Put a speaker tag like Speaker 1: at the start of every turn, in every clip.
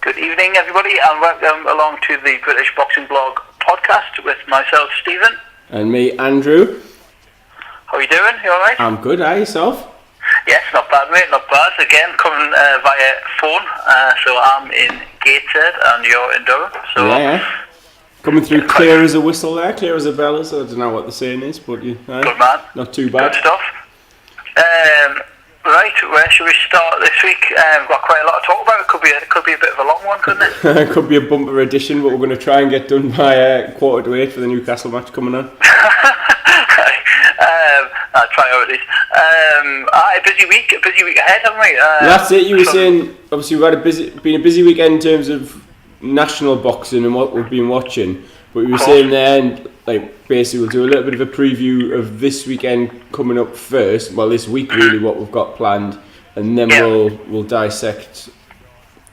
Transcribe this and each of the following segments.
Speaker 1: Good evening, everybody, and welcome along to the British Boxing Blog podcast with myself, Stephen.
Speaker 2: And me, Andrew.
Speaker 1: How are you doing? You alright?
Speaker 2: I'm good, yourself?
Speaker 1: Yes, not bad, mate, not bad. Again, coming via phone, so I'm in Gateshead and you're in Durham. So
Speaker 2: Yeah. Coming through clear as a whistle there, clear as a bell, so I don't know what the saying is, but
Speaker 1: good man.
Speaker 2: Not too bad.
Speaker 1: Good stuff. Right, where should we start this week? We've got quite a lot to talk about. It could be a bit of a long one, couldn't it?
Speaker 2: It could be a bumper edition, but we're going to try and get done by 7:45 for the Newcastle match coming on.
Speaker 1: Priorities. A busy week ahead, haven't we?
Speaker 2: That's it. You were saying obviously we've had been a busy weekend in terms of national boxing and what we've been watching. But you were saying then, like, basically we'll do a little bit of a preview of this weekend coming up first. Well, this week really, what we've got planned, and then we'll dissect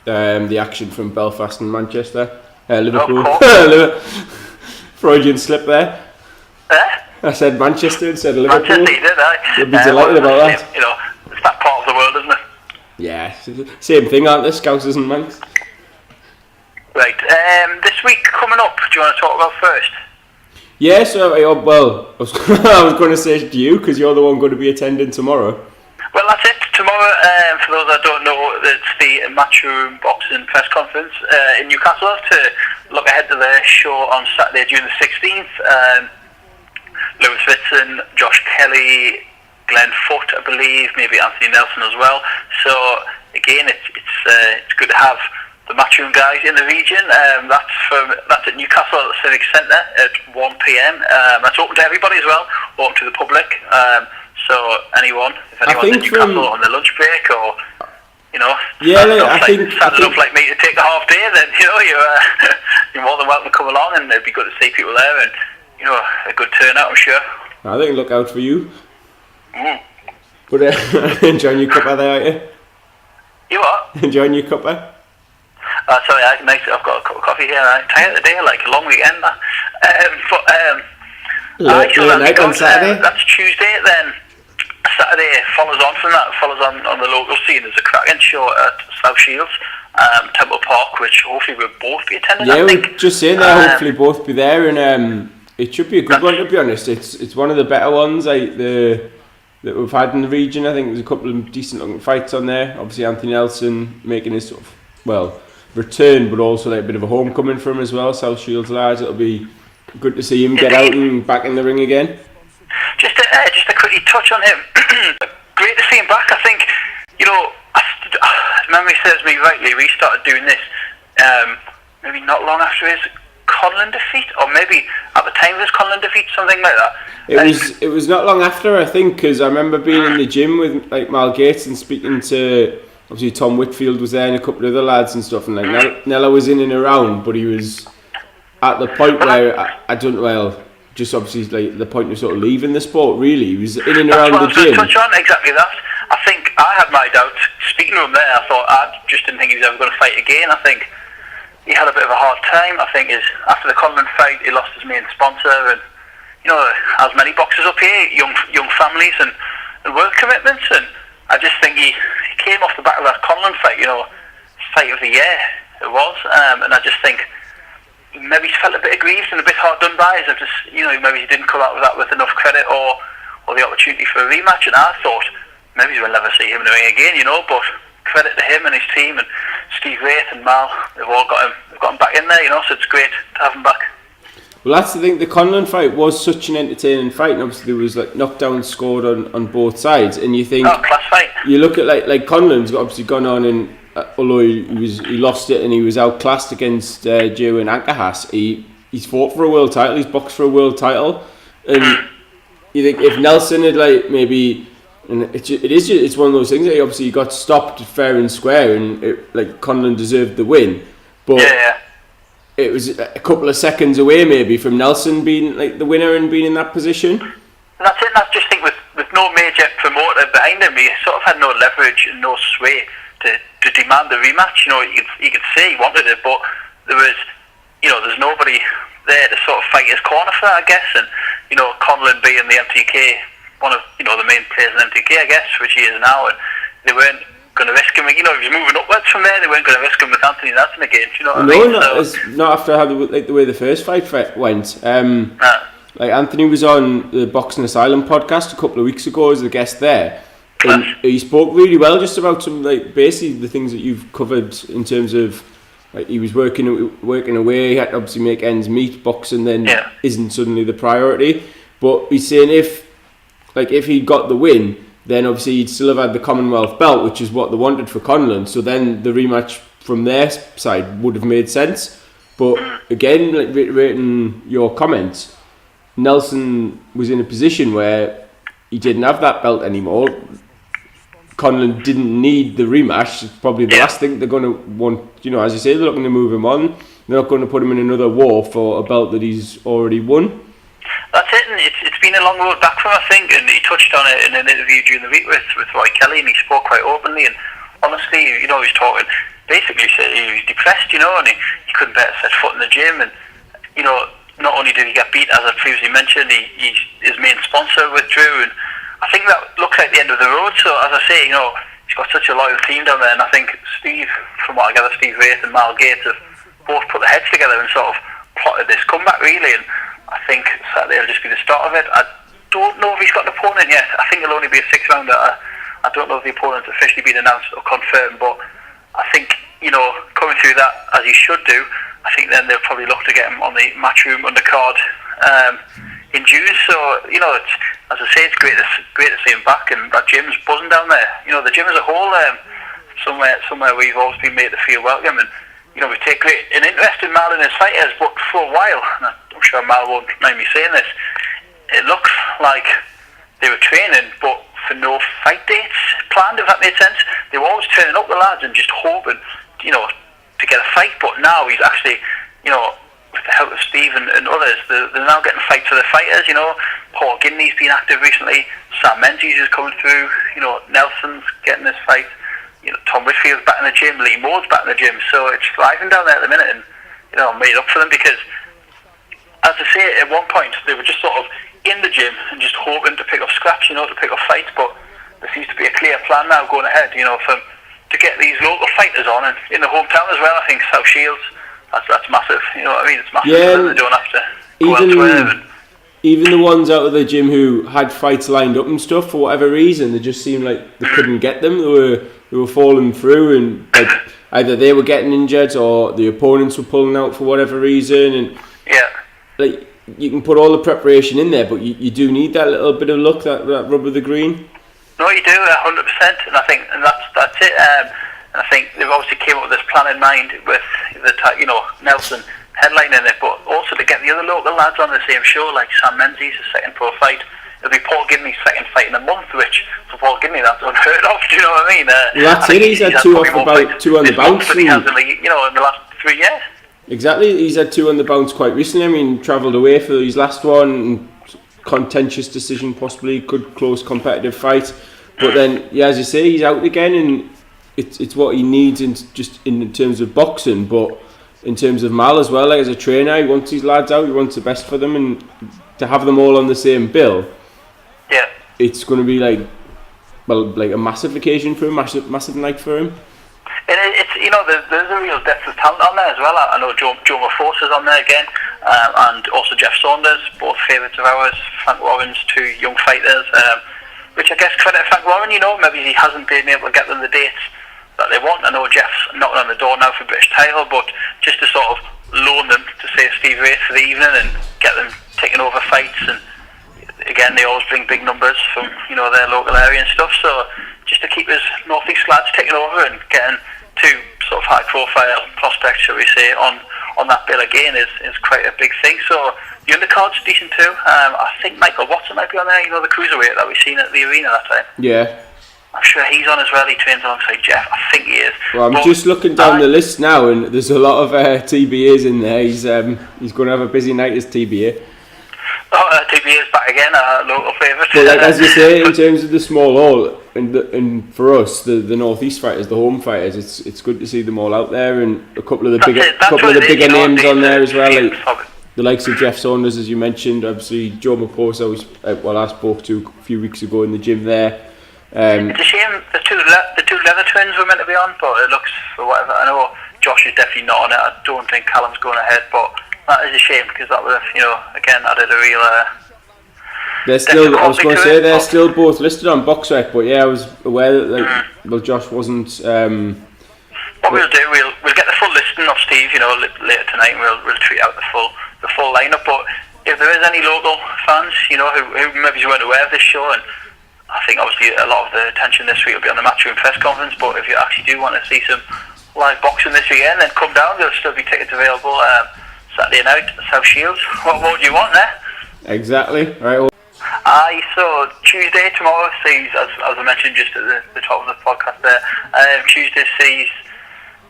Speaker 2: the action from Belfast and Manchester, Liverpool. Freudian slip there. I said Manchester instead of Liverpool.
Speaker 1: Manchester, you did,
Speaker 2: You'll be delighted about that.
Speaker 1: You know, it's that part of the world, isn't it?
Speaker 2: Yeah, same thing, aren't they? Scousers and Manx.
Speaker 1: Right. This week coming up, do you want to talk about first?
Speaker 2: Yeah, so I was going to say to you because you're the one going to be attending tomorrow.
Speaker 1: Well, that's it. Tomorrow, for those that don't know, it's the Matchroom Boxing Press Conference in Newcastle to look ahead to the show on Saturday, June the 16th. Lewis Whitson, Josh Kelly, Glenn Foote, I believe, maybe Anthony Nelson as well. So again, it's good to have the Matchroom guys in the region. That's at Newcastle at the Civic Centre at 1 PM. That's open to everybody as well, open to the public. So if anyone's in Newcastle on the lunch break or sad enough like me to take a half day, then you're more than welcome to come along, and it'd be good to see people there and a good turnout, I'm sure.
Speaker 2: I think look out for you. But enjoying your cuppa there, aren't you?
Speaker 1: You what?
Speaker 2: Enjoying your cuppa?
Speaker 1: Sorry, I've got a cup of coffee here. I'm tired of the day, like a long weekend.
Speaker 2: Late night on Saturday?
Speaker 1: That's Tuesday, then Saturday follows on from that, follows on the local scene. There's a cracking show at South Shields, Temple Park, which hopefully we'll both be attending,
Speaker 2: yeah,
Speaker 1: I think.
Speaker 2: we're just saying that, hopefully both be there, and it should be a good one, to be honest. It's one of the better ones that we've had in the region. I think there's a couple of decent looking fights on there. Obviously Anthony Nelson making his sort of, return, but also like a bit of a homecoming for him as well. South Shields lads, it'll be good to see him get out and back in the ring again.
Speaker 1: Just to quickly touch on him, great to see him back. I think, memory serves me rightly, we started doing this maybe not long after his Conlon defeat, or maybe at the time of his Conlon defeat, something like that.
Speaker 2: It was not long after, I think, because I remember being in the gym with like Mal Gates and speaking to, obviously Tom Whitfield was there and a couple of other lads and stuff, and like Nella was in and around, but he was at the point where just obviously like the point of sort of leaving the sport. Really, he was in and around the gym.
Speaker 1: Touch on exactly that. I think I had my doubts speaking to him there. I just didn't think he was ever going to fight again. I think he had a bit of a hard time. I think after the Conlon fight, he lost his main sponsor, and as many boxers up here, young families and work commitments, and I just think he came off the back of that Conlon fight, fight of the year it was, and I just think maybe he felt a bit aggrieved and a bit hard done by, as if maybe he didn't come out with that with enough credit or the opportunity for a rematch, and I thought maybe we'll never see him in the ring again, but credit to him and his team and Steve Wraith and Mal, they've got him back in there, so it's great to have him back.
Speaker 2: Well, that's the thing. The Conlon fight was such an entertaining fight, and obviously there was like knockdowns scored on both sides. And you think,
Speaker 1: class fight.
Speaker 2: You look at like Conlon's obviously gone on, and although he lost it and he was outclassed against Jerwin Ankerhaas, he's fought for a world title. He's boxed for a world title, and you think if Nelson had maybe, and it's one of those things that he got stopped fair and square, and Conlon deserved the win, but. Yeah. It was a couple of seconds away maybe from Nelson being the winner and being in that position.
Speaker 1: And that's it. And I just think with no major promoter behind him, he sort of had no leverage and no sway to demand the rematch. You could say he wanted it, but there's nobody there to sort of fight his corner for that, I guess. And Conlon being the MTK, one of the main players in MTK, I guess, which he is now, and they weren't going to risk him. You know, he was moving upwards from there. They weren't going to risk him with Anthony Nelson again. Do you know what I mean?
Speaker 2: Not after how the way the first fight went. Like Anthony was on the Boxing Asylum podcast a couple of weeks ago as a guest there, and he spoke really well just about some like basically the things that you've covered in terms of like he was working away. He had to obviously make ends meet. Boxing then isn't suddenly the priority, but he's saying if he got the win, then obviously he'd still have had the Commonwealth belt, which is what they wanted for Conlon. So then the rematch from their side would have made sense. But again, like reiterating your comments, Nelson was in a position where he didn't have that belt anymore. Conlon didn't need the rematch. It's probably the last thing they're going to want. You know, as you say, they're not going to move him on. They're not going to put him in another war for a belt that he's already won.
Speaker 1: That's it, and it's been a long road back for him, I think, and he touched on it in an interview during the week with Roy Kelly, and he spoke quite openly, and honestly, you know, he was talking, basically said he was depressed, you know, and he couldn't better set foot in the gym, and, you know, not only did he get beat, as I previously mentioned, his main sponsor withdrew, and I think that looks like the end of the road. So as I say, you know, he's got such a loyal team down there, and I think Steve, from what I gather, Steve Wraith and Mal Gates have both put their heads together and sort of plotted this comeback really, and I think Saturday will just be the start of it. I don't know if he's got an opponent yet. I think it'll only be a 6-rounder. I don't know if the opponent's officially been announced or confirmed, but I think, you know, coming through that as he should do, I think then they'll probably look to get him on the Matchroom undercard in June. So, you know, it's, as I say, it's great to see him back, and that gym's buzzing down there. You know, the gym as a whole, somewhere we've always been made to feel welcome, and you know, we take an interest in Mal and his fighters, but for a while, and I'm sure Mal won't mind me saying this, it looks like they were training, but for no fight dates planned, if that made sense. They were always turning up the lads and just hoping, you know, to get a fight, but now he's actually, you know, with the help of Steve and others, they're now getting fights for their fighters, you know. Paul Gidney's been active recently, Sam Menzies is coming through, you know, Nelson's getting this fight. You know, Tom Whitfield's back in the gym, Lee Moore's back in the gym, so it's thriving down there at the minute, and you know, I'm made up for them because, as I say, at one point they were just sort of in the gym and just hoping to pick up scraps, you know, to pick up fights. But there seems to be a clear plan now going ahead, you know, to get these local fighters on, and in the hometown as well. I think South Shields, that's massive. You know what I mean? It's massive. Yeah, they don't have to go elsewhere.
Speaker 2: Even the ones out of the gym who had fights lined up and stuff, for whatever reason, they just seemed like they couldn't get them. They were falling through, and like either they were getting injured or the opponents were pulling out for whatever reason. And like you can put all the preparation in there, but you do need that little bit of luck, that rub of the green.
Speaker 1: No, you do, 100%, and I think that's it. And I think they've obviously came up with this plan in mind with Nelson headlining it, but also to get the other local lads on the same show, like Sam Menzies' second pro fight. It'll be Paul Gidney's second fight in a month, which for Paul Gidney that's unheard of. Do you know what I mean?
Speaker 2: Well, that's it. He's had two on the bounce.
Speaker 1: He has in the last 3 years.
Speaker 2: Exactly, he's had two on the bounce quite recently. I mean, travelled away for his last one, contentious decision, possibly good close competitive fight. But then, as you say, he's out again, and it's what he needs in terms of boxing, but in terms of Mal as well, like as a trainer, he wants his lads out, he wants the best for them, and to have them all on the same bill, it's going to be like a massive occasion for him, massive night for him.
Speaker 1: And it's, you know, there's a real depth of talent on there as well. I know Joe Maforsa's on there again, and also Jeff Saunders, both favourites of ours. Frank Warren's two young fighters, which I guess credit Frank Warren, you know, maybe he hasn't been able to get them the dates that they want. I know Jeff's knocking on the door now for British title, but just to sort of loan them to say Steve Wraith for the evening and get them taking over fights, and again they always bring big numbers from, you know, their local area and stuff, so just to keep his North East lads taking over and getting two sort of high profile prospects, shall we say, on that bill again is quite a big thing. So the undercard's decent too. I think Michael Watson might be on there, you know, the cruiserweight that we've seen at the arena that time.
Speaker 2: Yeah,
Speaker 1: I'm sure he's on as well. He trains alongside Jeff. I think he is.
Speaker 2: Well, I'm just looking down the list now, and there's a lot of TBAs in there. He's going to have a busy night as TBA.
Speaker 1: TBA's back again, a local favourite.
Speaker 2: But like, as you say, in terms of the small hall, and for us, the North East fighters, the home fighters, it's good to see them all out there, and a couple of the bigger names on there as well. Like the likes of Jeff Saunders, as you mentioned, obviously Joe Maposa, I spoke to a few weeks ago in the gym there.
Speaker 1: It's a shame the two leather twins were meant to be on, but it looks, for whatever, I know Josh is definitely not on it. I don't think Callum's going ahead, but that is a shame because that would have, again, added a real.
Speaker 2: They're still. I was going to say they're still both listed on BoxRec, but yeah, I was aware that Josh wasn't.
Speaker 1: What we'll do, we'll get the full listing of Steve, later tonight, and we'll tweet out the full lineup. But if there is any local fans, who maybe weren't aware of this show, and I think obviously a lot of the attention this week will be on the Matchroom press conference. But if you actually do want to see some live boxing this weekend, then come down. There'll still be tickets available Saturday night at South Shields. What more do you want there?
Speaker 2: Exactly. Right.
Speaker 1: So Tuesday tomorrow sees, as I mentioned just at the top of the podcast there, Tuesday sees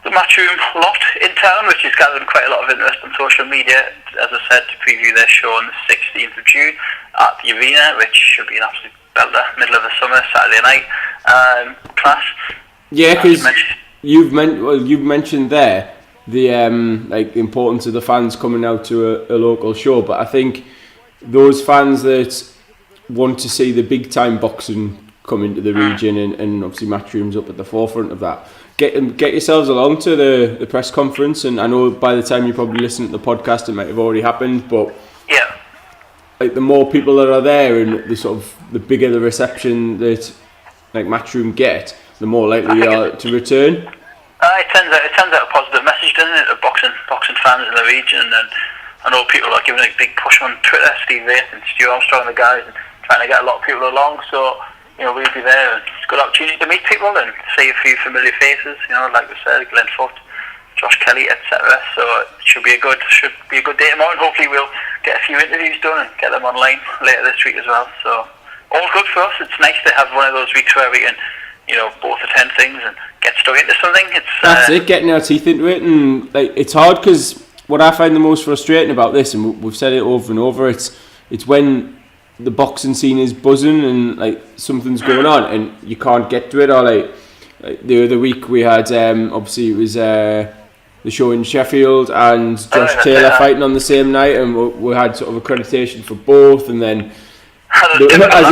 Speaker 1: the Matchroom lot in town, which is gathering quite a lot of interest on social media, as I said, to preview their show on the 16th of June at the Arena, which should be an absolute belter, middle of the summer, Saturday night, class. Yeah,
Speaker 2: because you've mentioned there the importance of the fans coming out to a local show, but I think those fans that want to see the big time boxing come into the region, and obviously Matchroom's up at the forefront of that. Get yourselves along to the press conference, and I know by the time you probably listen to the podcast it might have already happened, but
Speaker 1: yeah,
Speaker 2: the more people that are there and the bigger the reception that Matchroom get, the more likely they are to return.
Speaker 1: It sends out a positive message, doesn't it, to boxing fans in the region, and I know people are giving a big push on Twitter, Steve Wraith and Stu Armstrong and the guys, and trying to get a lot of people along, so we'll be there, and it's a good opportunity to meet people and see a few familiar faces, like we said, Glenn Foot, Josh Kelly, etc. So it should be a good day tomorrow, and hopefully we'll get a few interviews done and get them online later this week as well. So all good for us. It's nice to have one of those weeks where we can, both attend things and get stuck into something.
Speaker 2: That's it, getting our teeth into it, and it's hard because what I find the most frustrating about this, and we've said it over and over, it's when the boxing scene is buzzing and something's going on and you can't get to it, or the other week we had obviously it was the show in Sheffield and Josh Taylor fighting on the same night, and we had sort of accreditation for both, and then as in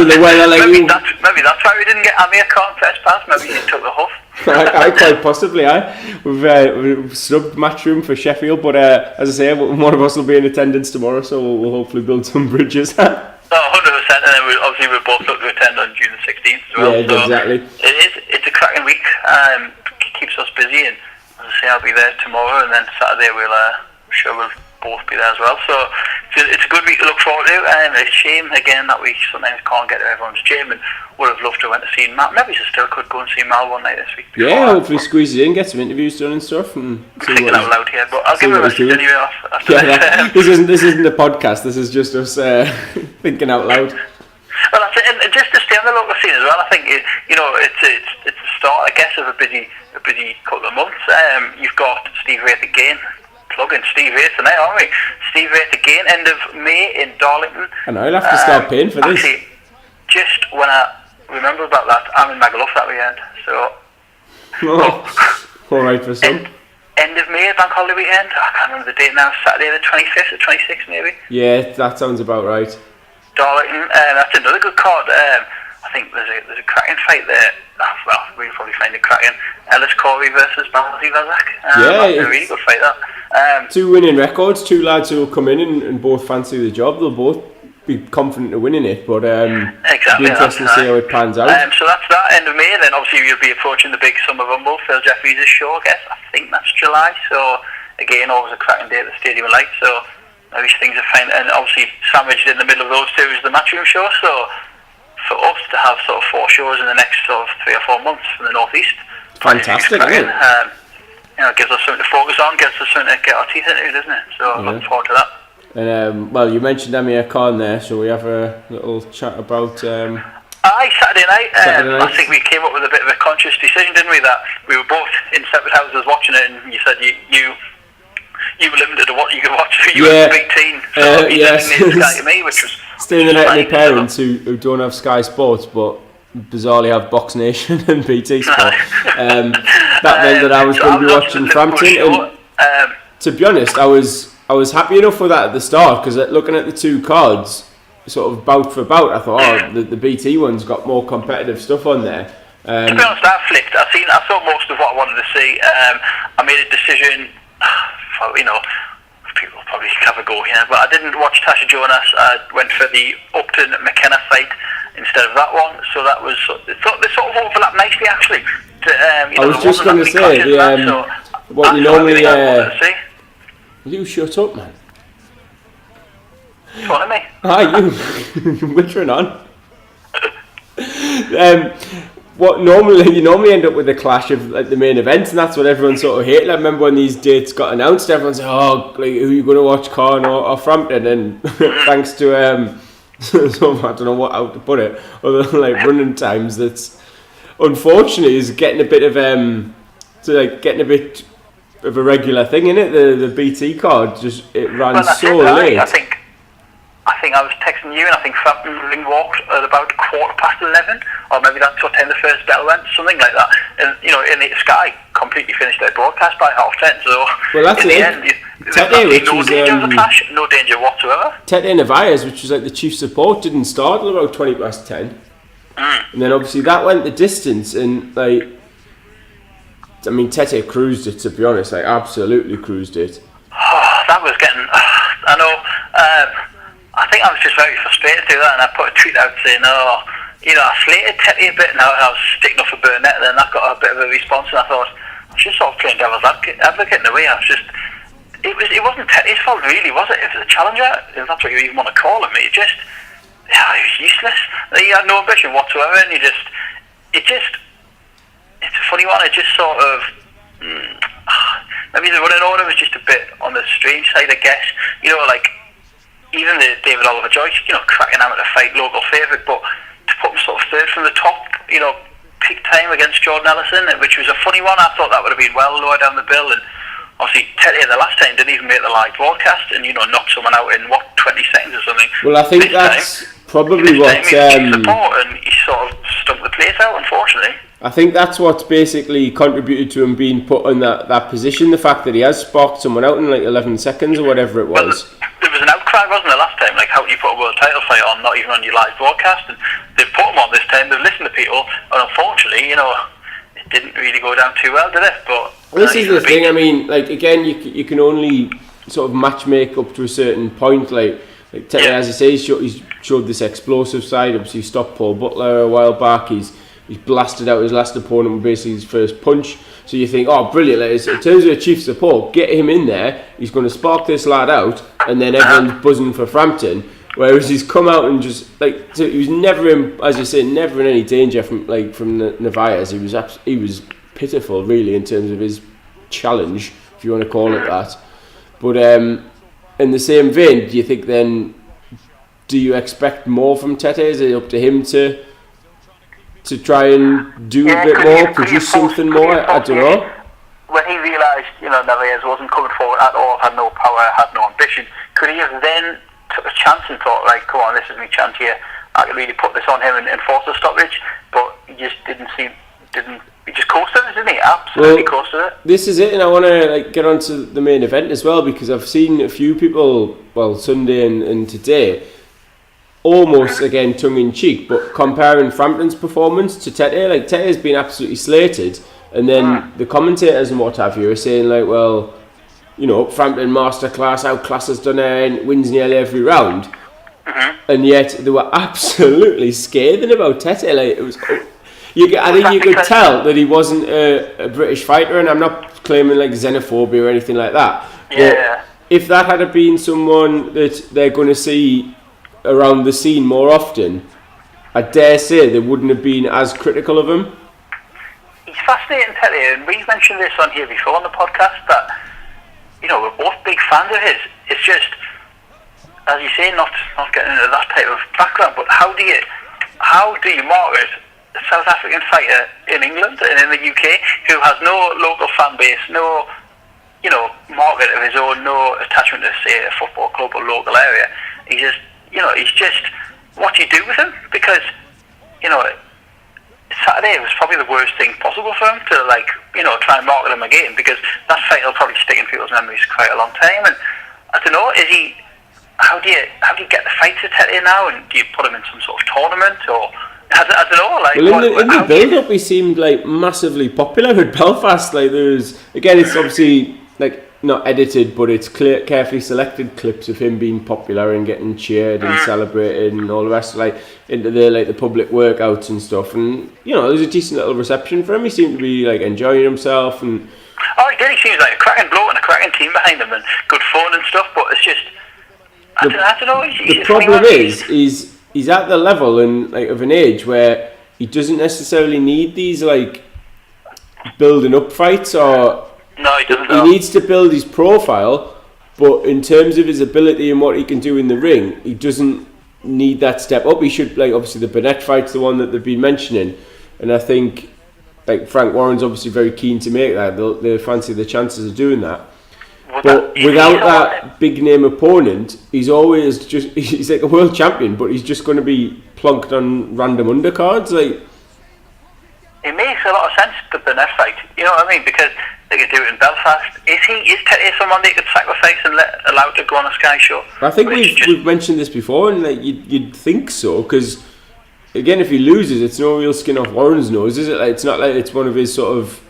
Speaker 2: the weather,
Speaker 1: maybe that's why we didn't get Amir Khan first pass. Maybe he took the huff.
Speaker 2: I quite possibly. We've snubbed Matchroom for Sheffield, but as I say, one of us will be in attendance tomorrow, so we'll hopefully build some bridges.
Speaker 1: 100%, and then we'll both look to attend on June the 16th as well.
Speaker 2: Yeah, so exactly.
Speaker 1: It's a cracking week. Keeps us busy, and as I say, I'll be there tomorrow, and then Saturday we'll both be there as well. So it's a good week to look forward to, and it's a shame again that we sometimes can't get to everyone's gym, and would have loved to went to see Mal. Maybe we still could go and see Mal one night this week.
Speaker 2: Hopefully squeeze it in, get some interviews done and stuff. And
Speaker 1: thinking out loud here, but I'll give it a message anyway after
Speaker 2: this. This isn't a podcast. This is just us thinking out loud.
Speaker 1: Well, that's it. And just to stay on the local scene as well, I think it's the start, I guess, of a busy couple of months. You've got Steve Wraith again. Plugging Steve Wraith tonight, aren't we? Steve Wraith again, end of May in Darlington.
Speaker 2: I know, I'll have to start paying for this.
Speaker 1: Actually, just when I remember about that, I'm in Magaluf that weekend, so...
Speaker 2: Alright for some.
Speaker 1: End of May, bank holiday weekend. I can't remember the date now, Saturday the 25th or 26th maybe.
Speaker 2: Yeah, that sounds about right.
Speaker 1: Darlington, that's another good card. I think there's a cracking fight there. Well, we'll probably find it cracking. Ellis Corey versus Balzi Vazak. That's a really good fight, that.
Speaker 2: 2 winning records, 2 lads who will come in and both fancy the job. They'll both be confident of winning it, but
Speaker 1: exactly,
Speaker 2: it'll be interesting to see how it pans out.
Speaker 1: So that's that, end of May. Then obviously we'll be approaching the big Summer Rumble, Phil Jeffries' show, I guess. I think that's July, so again, always a cracking day at the Stadium of Light, so maybe things are fine. And obviously sandwiched in the middle of those two is the Matchroom show, so for us to have sort of 4 shows in the next sort of 3 or 4 months from the northeast,
Speaker 2: fantastic, isn't it?
Speaker 1: It gives us something to focus on, gives us something to get our teeth into, doesn't it? So I'm looking forward to that.
Speaker 2: And you mentioned Amir Khan there, so we have a little chat about.
Speaker 1: Saturday night. I think we came up with a bit of a conscious decision, didn't we? That we were both in separate houses watching it, and you said you were limited to what you could watch. You were a big team, so you didn't need Sky to me, which was
Speaker 2: staying the night with parents who don't have Sky Sports, but bizarrely have Box Nation and BT Sport. That meant that I was going to be watching Frampton, and to be honest, I was happy enough with that at the start, because looking at the 2 cards, sort of bout for bout, I thought, the BT one's got more competitive stuff on there.
Speaker 1: To be honest, I saw most of what I wanted to see. I made a decision, people probably have a go here, but I didn't watch Tasha Jonas. I went for the Upton McKenna fight instead of that one, so that was they sort of overlap nicely actually.
Speaker 2: I was just going to say what you normally. You shut up, man.
Speaker 1: What me?
Speaker 2: Hi, you wittering on. What you normally end up with a clash of like the main events, and that's what everyone sort of hated. I remember when these dates got announced, everyone said, "Oh, like, who are you going to watch, Khan or Frampton?" And thanks to so I don't know how to put it, other than like running times, that's unfortunately is getting a bit of a regular thing, isn't it? The BT card it ran so late.
Speaker 1: I think I was texting you, and I think Frampton ring walked at about 11:15, or maybe that's what time the first bell went, something like that. And in the Sky completely finished their broadcast by 10:30. So
Speaker 2: that's
Speaker 1: in the end, no danger of a clash, no danger whatsoever.
Speaker 2: Tete Narvaez, which was like the chief support, didn't start till about 10:20. And then obviously that went the distance, and like, I mean, Tete cruised it, to be honest, like absolutely cruised it.
Speaker 1: That was getting, I know, I think I was just very frustrated through that, and I put a tweet out saying, I slated Tete a bit, and I was sticking up for Burnett, and then that got a bit of a response, and I thought, I was just sort of playing devil's advocate in a way. It wasn't Tete's fault really, was it? It was the challenger, if that's what you even want to call him. He was useless. He had no ambition whatsoever, and it's a funny one. It just sort of maybe the running order was just a bit on the strange side, I guess. Like even the David Oliver Joyce, cracking amateur fight, local favourite, but to put him sort of third from the top, peak time against Jordan Ellison, which was a funny one. I thought that would have been well lower down the bill, and obviously Tete the last time didn't even make the live broadcast, and knocked someone out in 20 seconds or something.
Speaker 2: Well, I think that's probably what
Speaker 1: support, and he sort of stuck the place out, unfortunately.
Speaker 2: I think that's what's basically contributed to him being put in that position, the fact that he has sparked someone out in like 11 seconds or whatever it was.
Speaker 1: Well, there was an outcry, wasn't there, last time, like how can you put a world title fight on, not even on your live broadcast, and they've put him on this time, they've listened to people, and unfortunately, it didn't really go down too well, did it? But
Speaker 2: this is the thing, I mean, like again, you can only sort of match make up to a certain point, like Tete, as I say, he's showed this explosive side. Obviously, he stopped Paul Butler a while back. He's blasted out his last opponent with basically his first punch. So you think, oh, brilliant! Like, in terms of chief support, get him in there. He's going to spark this lad out, and then everyone's buzzing for Frampton. Whereas he's come out and just he was never in, as you say, never in any danger from Narvaez. He was pitiful, really, in terms of his challenge, if you want to call it that. But in the same vein, do you think then, do you expect more from Tete? Is it up to him to try and do a bit more, produce something more? I don't know.
Speaker 1: When he realised, Narvaez wasn't coming forward at all, had no power, had no ambition, could he have then took a chance and thought, right, come on, this is my chance here, I could really put this on him and force a stoppage? But he just he just coasted it, didn't he? Absolutely coasted it.
Speaker 2: This is it, and I want to get onto the main event as well, because I've seen a few people, Sunday and today, almost again tongue-in-cheek, but comparing Frampton's performance to Tete. Like, Tete has been absolutely slated, and then the commentators and what have you are saying, like, well, Frampton masterclass, outclasses Dunne, wins nearly every round. And yet they were absolutely scathing about Tete. Like, it was, I think you could tell that he wasn't a British fighter, and I'm not claiming like xenophobia or anything like that.
Speaker 1: Yeah.
Speaker 2: But if that had been someone that they're going to see around the scene more often, I dare say they wouldn't have been as critical of him.
Speaker 1: He's fascinating, Tete, and we've mentioned this on here before on the podcast that we're both big fans of his. It's just, as you say, not getting into that type of background, but how do you market a South African fighter in England and in the UK who has no local fan base, no market of his own, no attachment to, say, a football club or local area? He's just what do you do with him? Because Saturday was probably the worst thing possible for him to try and market him again, because that fight will probably stick in people's memories quite a long time. And I don't know, is he how do you get the fights to Tete now, and do you put him in some sort of tournament, or I don't know, like.
Speaker 2: Well, in the build-up, he seemed like massively popular at Belfast. Like again, it's obviously like not edited, but it's carefully selected clips of him being popular and getting cheered and celebrated and all the rest. Like into the public workouts and stuff, and there was a decent little reception for him. He seemed to be like enjoying himself and.
Speaker 1: Oh, he seems like a cracking bloke and a cracking team behind him and good fun and stuff. But it's just. I don't know.
Speaker 2: The problem is he's at the level and like of an age where he doesn't necessarily need these like building up fights, or
Speaker 1: no, he doesn't.
Speaker 2: He needs to build his profile, but in terms of his ability and what he can do in the ring, he doesn't need that step up. He should, like, obviously the Burnett fight's the one that they've been mentioning, and I think like Frank Warren's obviously very keen to make that. They fancy the chances of doing that. But without that big name opponent, he's like a world champion, but he's just going to be plunked on random undercards. Like,
Speaker 1: it makes a lot of sense, the Burnett fight. You know what I mean? Because they could do it in Belfast. Is Tete someone they could sacrifice and allow to go on a Sky show?
Speaker 2: I think we've mentioned this before, and like you'd think so, because again, if he loses, it's no real skin off Warren's nose, is it? Like, it's not like it's one of his sort of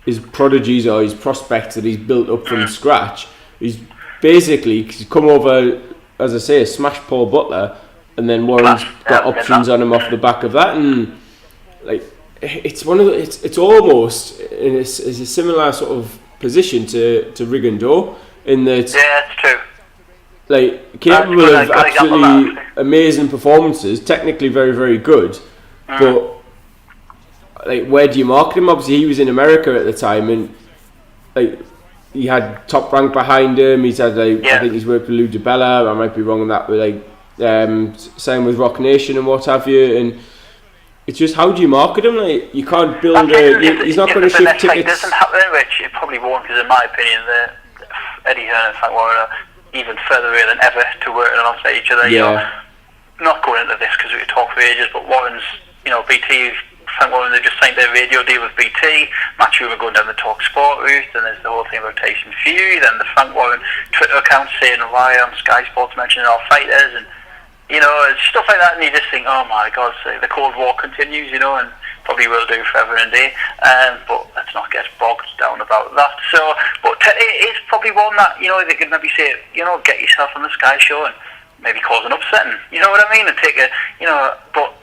Speaker 2: his prodigies or his prospects that he's built up from scratch. He's basically come over, as I say, smashed Paul Butler, and then Warren's got options on him off the back of that, and like it's one of the, it's almost in a similar sort of position to Rigondeaux in that
Speaker 1: it's true.
Speaker 2: Like capable of absolutely amazing performances, technically very, very good, but like, where do you market him? Obviously, he was in America at the time, and like he had Top Rank behind him. He's had I think he's worked with Lou DiBella. I might be wrong on that, but like same with Rock Nation and what have you. And it's just, how do you market him? Like, you can't build he's not going to shift tickets.
Speaker 1: It doesn't happen, which it probably won't, because in my opinion, Eddie Hearn and Frank Warren are even further away than ever to working alongside each other. You know, not going into this because we could talk for ages, but Warren's, BT. Frank Warren, they just signed their radio deal with BT. Matt Hume going down the Talk Sport route, and there's the whole thing about Tyson Fury, then the Frank Warren Twitter account saying why on Sky Sports mentioning our fighters, and stuff like that, and you just think, oh my God, so the Cold War continues, and probably will do forever and a day, but let's not get bogged down about that. So, but Tete is probably one that, they could maybe say, get yourself on the Sky show and maybe cause an upset, and you know what I mean, and take but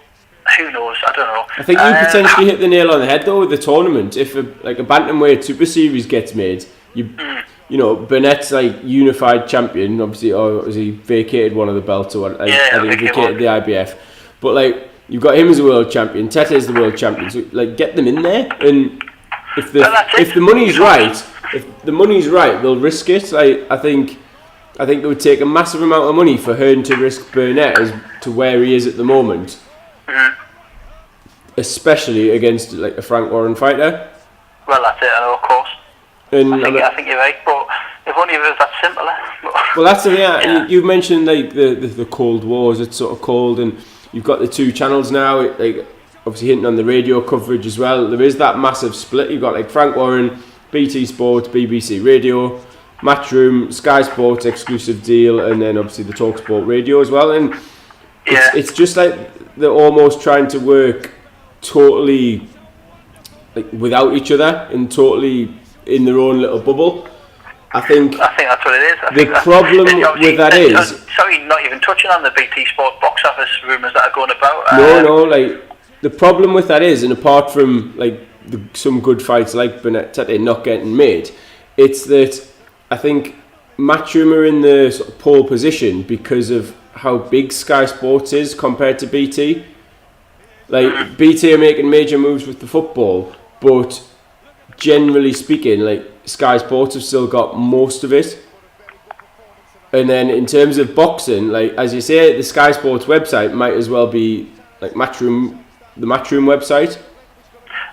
Speaker 1: who knows? I don't know.
Speaker 2: I think you potentially hit the nail on the head though with the tournament. If a bantamweight Super Series gets made, Burnett's like unified champion, obviously, or has he vacated one of the belts or what? I think he vacated the IBF. But like, you've got him as a world champion. Tete is the world champion. So like, get them in there, and if the money's right, they'll risk it. I think it would take a massive amount of money for Hearn to risk Burnett as to where he is at the moment. Especially against like a Frank Warren fighter.
Speaker 1: Well, that's it, I know, of course.
Speaker 2: And
Speaker 1: I think you're right, but if only it was that simple.
Speaker 2: Well, that's the you mentioned like the Cold War, as it's sort of called, and you've got the two channels now. Like obviously hinting on the radio coverage as well. There is that massive split. You've got like Frank Warren, BT Sports, BBC Radio, Matchroom, Sky Sports exclusive deal, and then obviously the Talk Sport Radio as well. And it's just like they're almost trying to work totally like without each other and totally in their own little bubble. I think
Speaker 1: that's what it is.
Speaker 2: The problem with that is...
Speaker 1: Sorry, not even touching on the BT Sport box office rumours that are going about.
Speaker 2: No, like, the problem with that is, and apart from like some good fights like Burnett Tete not getting made, it's that I think Matchroom are in the sort of pole position because of how big Sky Sports is compared to BT. Like, BT are making major moves with the football, but generally speaking, like, Sky Sports have still got most of it. And then in terms of boxing, like, as you say, the Sky Sports website might as well be like the Matchroom website.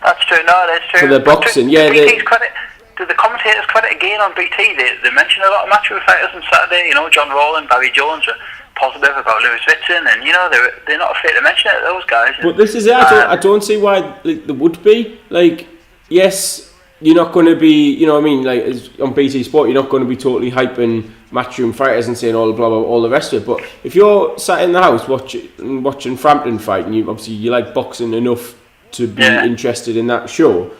Speaker 1: That's true. No, that's true.
Speaker 2: For the boxing,
Speaker 1: Do the commentators credit again on BT? They mention a lot of Matchroom fighters on Saturday. John Rowland, Barry Jones were positive about Lewis Whitson, and they're not afraid to mention it. Those guys.
Speaker 2: But this is it. I don't see why there would be. Like, yes, you're not going to be, you know what I mean, like on BT Sport, you're not going to be totally hyping matchroom fighters and saying all blah blah all the rest of it. But if you're sat in the house watching Frampton fight, and you like boxing enough to be interested in that show,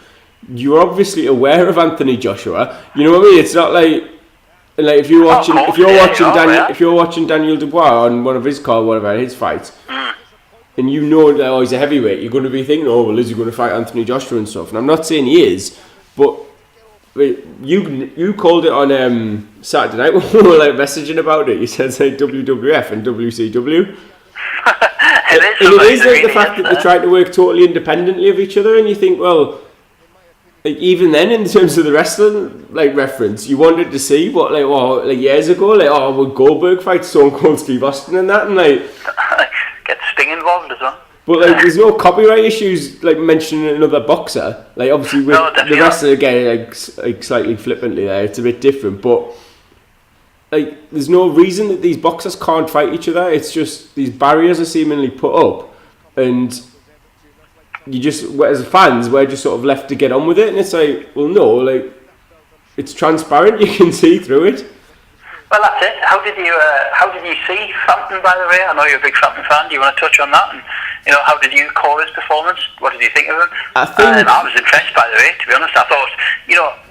Speaker 2: you're obviously aware of Anthony Joshua. You know what I mean? It's not like if you're watching Daniel Dubois on one of his his fights, and you know that he's a heavyweight, you're going to be thinking, oh well, is he going to fight Anthony Joshua and stuff? And I'm not saying he is, but you called it on Saturday night when we were like messaging about it. You said WWF and WCW. It is like the fact that they try to work totally independently of each other, and you think, well, like even then, in terms of the wrestling reference, you wanted to see what years ago, would Goldberg fight Stone Cold Steve Austin and that, and
Speaker 1: get Sting involved as well.
Speaker 2: But there's no copyright issues mentioning another boxer. Obviously with the wrestler again, slightly flippantly there, it's a bit different. But there's no reason that these boxers can't fight each other. It's just these barriers are seemingly put up, and you just, as fans, we're just sort of left to get on with it. And it's well, no, it's transparent. You can see through it.
Speaker 1: Well, that's it. How did you see Frampton, by the way? I know you're a big Frampton fan. Do you want to touch on that? And how did you call his performance? What did you think of him? I was impressed, by the way. To be honest, I thought,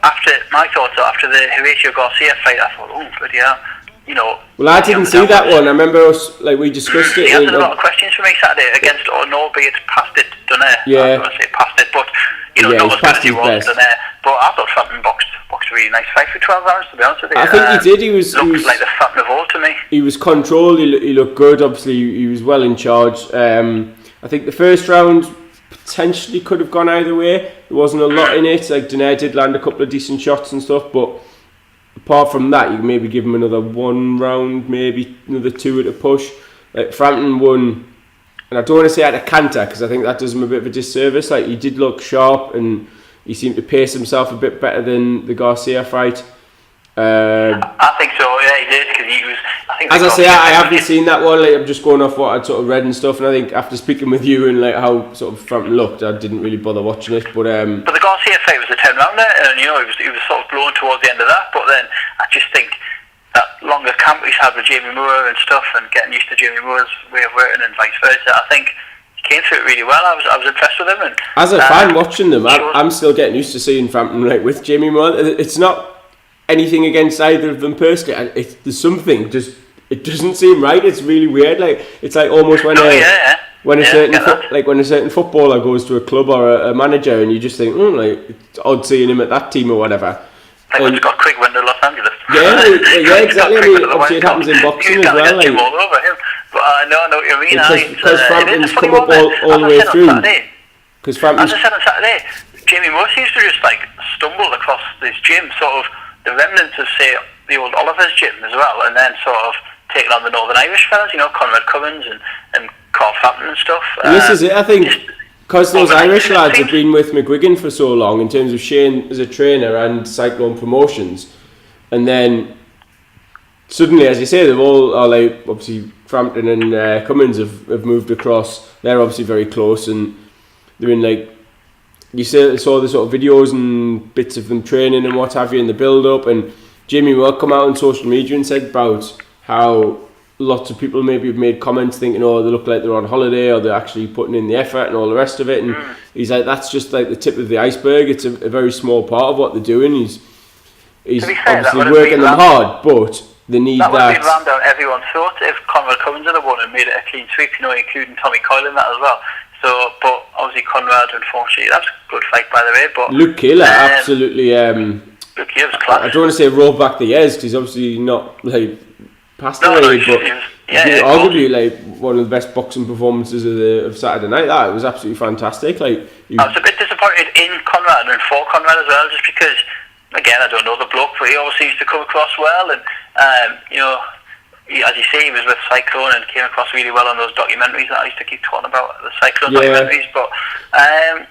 Speaker 1: after the Horatio Garcia fight, I thought, oh bloody hell.
Speaker 2: Well, I didn't see that one. I remember us, we discussed it.
Speaker 1: He answered a lot of questions for me Saturday against albeit past it, Donaire.
Speaker 2: Yeah.
Speaker 1: I don't want to say past it, but not as good as he was Donaire. But I thought Frampton boxed a really nice fight for 12 rounds, to be honest with you.
Speaker 2: I think he did. He looked
Speaker 1: like the Frampton of old to me.
Speaker 2: He was controlled. He looked good. Obviously, he was well in charge. I think the first round potentially could have gone either way. There wasn't a lot in it. Donaire did land a couple of decent shots and stuff, but apart from that, you can maybe give him another one round, maybe another two at a push. Frampton won, and I don't want to say at a canter because I think that does him a bit of a disservice. He did look sharp, and he seemed to pace himself a bit better than the Garcia fight.
Speaker 1: I think so. Yeah, he did because he was.
Speaker 2: I haven't seen that one. I'm just going off what I'd sort of read and stuff, and I think after speaking with you and how sort of Frampton looked, I didn't really bother watching it. But
Speaker 1: the Garcia fight was a 10-rounder, and he was sort of blown towards the end of that. But then I just think that longer camp he's had with Jamie Moore and stuff, and getting used to Jamie Moore's way of working and vice versa, I think he came through it really well. I was impressed with him. And
Speaker 2: as a fan watching them, I'm still getting used to seeing Frampton with Jamie Moore. It's not anything against either of them personally. There's something it doesn't seem right. It's really weird. It's almost when a certain footballer goes to a club or a manager, and you just think, it's odd seeing him at that team or whatever.
Speaker 1: When he's got a quick window to Los Angeles.
Speaker 2: Yeah, exactly. Obviously it happens in boxing as well.
Speaker 1: All over him. But I know what you mean.
Speaker 2: Because Frampton's come up all the way through. As I
Speaker 1: said on Saturday, Jamie Moore seems to just stumble across this gym, sort of the remnants of, say, the old Oliver's gym as well, and then sort of taking on the Northern Irish fellas, Conrad Cummins and Carl Frampton and stuff.
Speaker 2: This is it, I think, because those Irish lads have been with McGuigan for so long in terms of Shane as a trainer and Cyclone Promotions, and then suddenly, as you say, they've all are obviously Frampton and Cummins have moved across. They're obviously very close, and they're in you saw the sort of videos and bits of them training and what have you in the build up, and Jamie Moore come out on social media and said about how lots of people maybe have made comments thinking, they look like they're on holiday or they're actually putting in the effort and all the rest of it, and he's that's just the tip of the iceberg. It's a very small part of what they're doing. He's obviously working them hard, but they need that.
Speaker 1: That would have rammed down everyone's throat if Conrad Cummins had won and made it a clean sweep, including Tommy Coyle in that as well. So, but obviously Conrad, unfortunately, that's a good fight by the way. But
Speaker 2: Luke Keeler absolutely.
Speaker 1: Luke Keeler's class.
Speaker 2: I don't want to say roll back the years because he's obviously not past away, but arguably one of the best boxing performances of Saturday night. That it was absolutely fantastic. I
Speaker 1: was a bit disappointed in Conrad and for Conrad as well, just because again I don't know the bloke, but he always seems to come across well, and as you say, he was with Cyclone and came across really well on those documentaries that I used to keep talking about, the Cyclone documentaries. But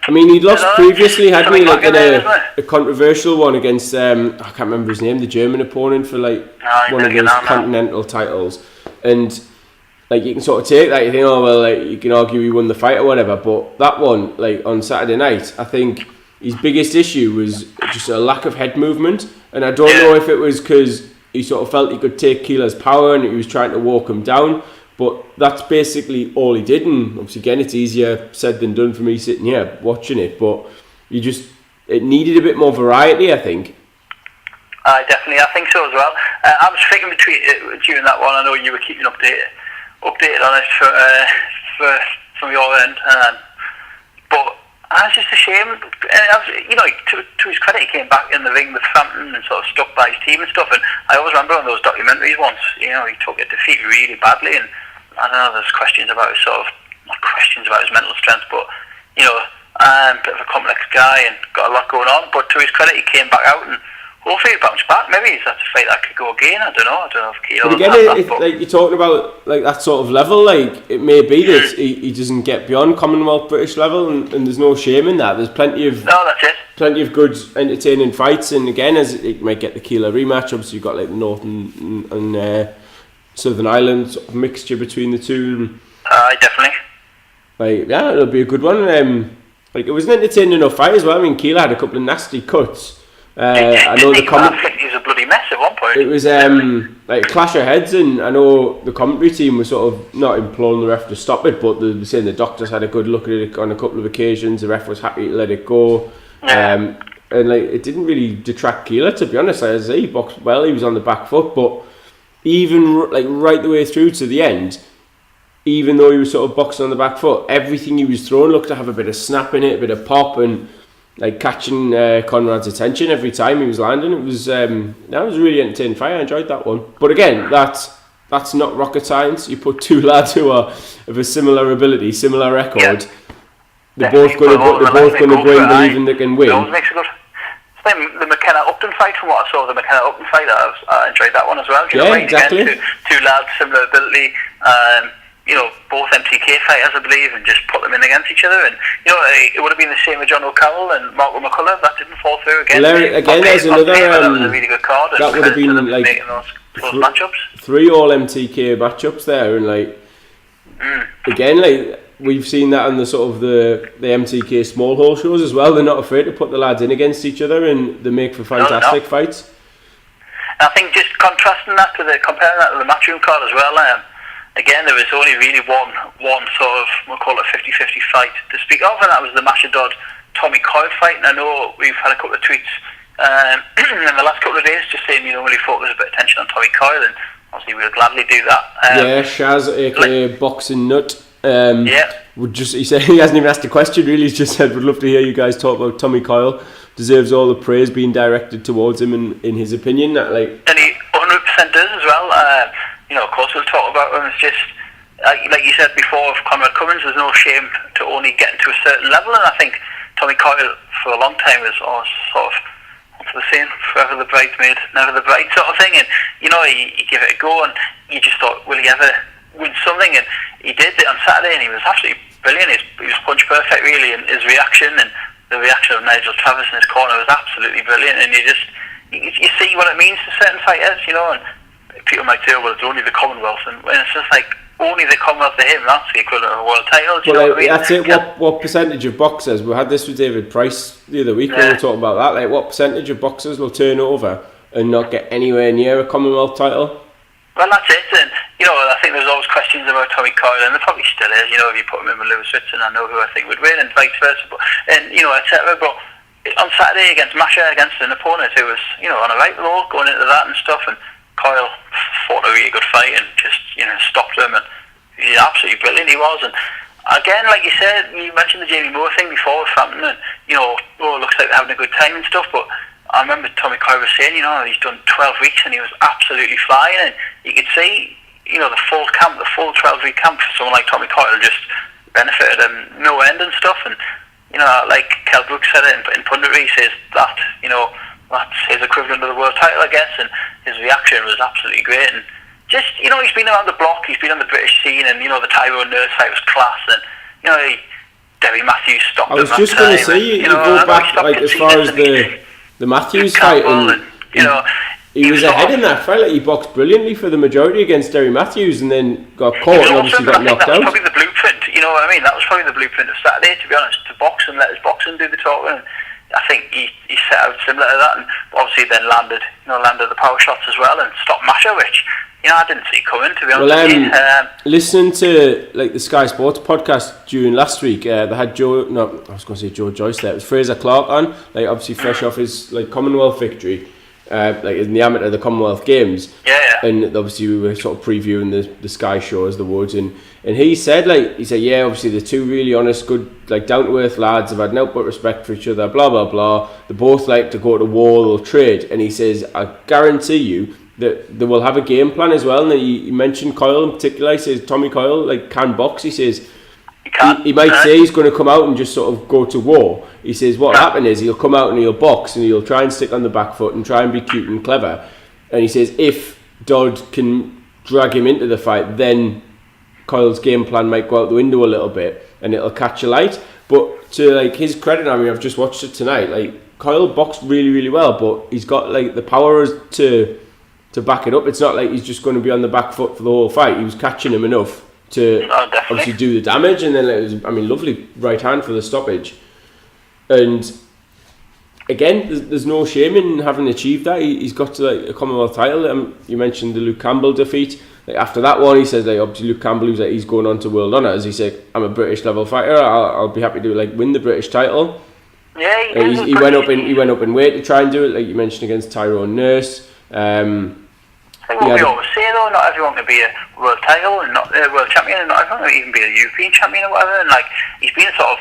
Speaker 2: he'd lost previously, hadn't he? In a controversial one against I can't remember his name, the German opponent for one of those continental titles, and you can sort of take that. You think, you can argue he won the fight or whatever, but that one, on Saturday night, I think his biggest issue was just a lack of head movement, and I don't know if it was because he sort of felt he could take Keeler's power and he was trying to walk him down, but that's basically all he did. And obviously, again, it's easier said than done for me sitting here watching it, but it needed a bit more variety, I think.
Speaker 1: Definitely, I think so as well. I was thinking between during that one. I know you were keeping updated on it from your end, but I was just ashamed. To his credit, he came back in the ring with Frampton and sort of stuck by his team and stuff. And I always remember on those documentaries once, he took a defeat really badly, and I don't know. There's questions about his not questions about his mental strength, but a bit of a complex guy and got a lot going on. But to his credit, he came back out and hopefully he'll bounce back. Maybe that's a fight that could go again. I don't know if Keeler.
Speaker 2: But again, like you're talking about, like that sort of level, like it may be that he doesn't get beyond Commonwealth British level, and there's no shame in that. There's plenty of plenty of good, entertaining fights, and again, as it might get the Keeler rematch. Obviously, you've got like the North and Southern Ireland sort of mixture between the two.
Speaker 1: Definitely.
Speaker 2: Like it'll be a good one. Like it was an entertaining enough fight as well. I mean, Keeler had a couple of nasty cuts. I know
Speaker 1: he was a bloody mess at one point.
Speaker 2: It was like a clash of heads, and I know the commentary team was sort of not imploring the ref to stop it, but they were saying the doctors had a good look at it on a couple of occasions. The ref was happy to let it go, and like it didn't really detract Keeler, to be honest. As he boxed well, he was on the back foot, but even like right the way through to the end, even though he was sort of boxing on the back foot, everything he was throwing looked to have a bit of snap in it, a bit of pop, and like catching Conrad's attention every time he was landing. It was that was a really entertaining fight. I enjoyed that one. But again, that's not rocket science. You put two lads who are of a similar ability, similar record. They're both going to go in believing they can win.
Speaker 1: The McKenna Upton fight, from what I saw of the McKenna Upton fight, I enjoyed that one as well.
Speaker 2: Exactly.
Speaker 1: Again, two lads, similar ability. Both MTK fighters, I believe, and just put them in against each other. And it would have been the same with John O'Carroll and Marco McCullough. That didn't fall through again.
Speaker 2: Well, there's another.
Speaker 1: That was a really good card.
Speaker 2: That would have been like
Speaker 1: those matchups.
Speaker 2: 3 all MTK matchups there, and like again, like we've seen that on the sort of the MTK small hole shows as well. They're not afraid to put the lads in against each other, and they make for fantastic fights.
Speaker 1: And I think just comparing that to the matchroom card as well. Again, there was only really one sort of, we'll call it a 50-50 fight to speak of, and that was the Mashadod Tommy Coyle fight. And I know we've had a couple of tweets in the last couple of days just saying really focus a bit of attention on Tommy Coyle, and obviously we'll gladly do that.
Speaker 2: Shaz, aka Boxing Nut, he said he hasn't even asked a question really. He's just said, would love to hear you guys talk about Tommy Coyle. Deserves all the praise being directed towards him in his opinion. And
Speaker 1: he 100% does as well. Of course we'll talk about him. It's just like you said before of Conrad Cummins, there's no shame to only getting to a certain level, and I think Tommy Coyle for a long time was always sort of, what's the saying, forever the bridesmaid, never the bride sort of thing. And he gave it a go, and you just thought, will he ever win something? And he did it on Saturday, and he was absolutely brilliant. He was punch perfect really, and his reaction and the reaction of Nigel Travis in his corner was absolutely brilliant. And you see what it means to certain fighters, and people might say, well, it's only the Commonwealth, and it's just like only the Commonwealth to him, that's the equivalent of a world title.
Speaker 2: Well, that's it. What percentage of boxers? We had this with David Price the other week when we were talking about that. Like, what percentage of boxers will turn over and not get anywhere near a Commonwealth title?
Speaker 1: Well, that's it. And I think there's always questions about Tommy Coyle, and there probably still is. If you put him in with Lewis Ritson, I know who I think would win, and vice versa. Etc. But on Saturday against Masha, against an opponent who was on a right roll going into that and stuff, and Coyle fought a really good fight and just stopped him, and he's absolutely brilliant he was. And again, like you said, you mentioned the Jamie Moore thing before with Frampton, and it looks like they're having a good time and stuff, but I remember Tommy Coyle was saying he's done 12 weeks and he was absolutely flying, and you could see the full 12-week camp for someone like Tommy Coyle just benefited him no end and stuff. And like Kel Brooks said it in punditry, he says that that's his equivalent of the world title, I guess, and his reaction was absolutely great. And just, he's been around the block, he's been on the British scene, and, the Tyrone Nurse fight was class, and, Debbie Matthews stopped him.
Speaker 2: I was just going to say, you go back, like, as far as the Matthews fight, and he was ahead in that fight. Like, he boxed brilliantly for the majority against Derry Matthews, and then got caught and obviously got knocked out.
Speaker 1: That was probably the blueprint, you know what I mean? That was probably the blueprint of Saturday, to be honest, to box and let his boxing do the talking. I think he set out similar to that, and obviously then landed the power shots as well and stopped Masha, which I didn't see coming, to be honest.
Speaker 2: Well, listening to the Sky Sports podcast during last week, they had Joe Joyce there. It was Fraser Clark on, obviously fresh off his Commonwealth victory, in the amateur the Commonwealth Games.
Speaker 1: Yeah.
Speaker 2: And obviously we were sort of previewing the Sky show as the Woods, and he said yeah, obviously they're two really honest, good, down to earth lads. They've had no but respect for each other. Blah blah blah. They both like to go to war or trade, and he says I guarantee you that they will have a game plan as well. And he mentioned Coyle in particular. He says Tommy Coyle can box. He says he might say he's going to come out and just sort of go to war. He says what'll happen is he'll come out and he'll box and he'll try and stick on the back foot and try and be cute and clever. And he says if Dodd can drag him into the fight, then Coyle's game plan might go out the window a little bit and it'll catch a light. But to his credit, I mean, I've just watched it tonight. Coyle boxed really, really well, but he's got the power to back it up. It's not like he's just going to be on the back foot for the whole fight. He was catching him enough to obviously do the damage, and then it was, lovely right hand for the stoppage. And again, there's no shame in having achieved that. He's got to a Commonwealth title. You mentioned the Luke Campbell defeat. After that one, he says obviously Luke Campbell, he's going on to world honours. He said, "I'm a British level fighter. I'll be happy to win the British title."
Speaker 1: Yeah,
Speaker 2: he went up in weight to try and do it, like you mentioned, against Tyrone Nurse.
Speaker 1: I think what we always say though, not everyone can be a world title and not a world champion, and not everyone can even be a European champion or whatever. And he's been a sort of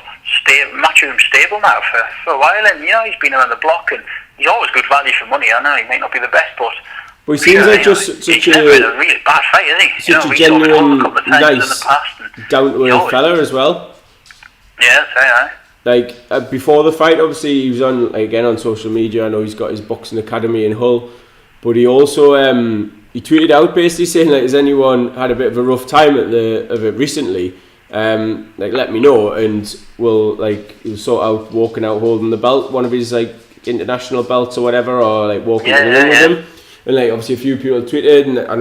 Speaker 1: matchroom stable now for a while, and he's been around the block, and he's always good value for money. I know he might not be the best, but
Speaker 2: he seems like just
Speaker 1: such a really bad fight, isn't he?
Speaker 2: Such a genuine, nice, down to earth fella as well.
Speaker 1: Yeah,
Speaker 2: before the fight, obviously he was on on social media. I know he's got his boxing academy in Hull, but he also he tweeted out basically saying has anyone had a bit of a rough time of it recently? Let me know, and we'll he'll sort out walking out holding the belt, one of his international belts or whatever, or walking in the ring with him. And obviously a few people tweeted, and I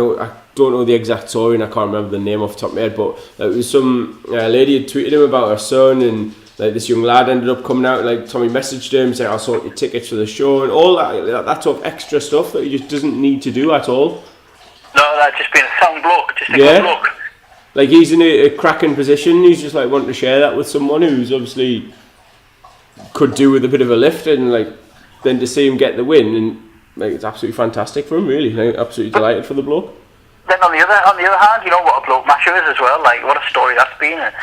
Speaker 2: don't know the exact story, and I can't remember the name off the top of my head, but it was some lady had tweeted him about her son, and this young lad ended up coming out, Tommy messaged him saying I'll sort your tickets for the show and all that sort of extra stuff that he just doesn't need to do at all.
Speaker 1: No, that's just being a sound bloke, just a good bloke.
Speaker 2: He's in a cracking position. He's just wanting to share that with someone who's obviously could do with a bit of a lift, and then to see him get the win, and it's absolutely fantastic for him, really. Absolutely delighted for the bloke.
Speaker 1: Then on the other hand, what a bloke Masha is as well. What a story that's been. And,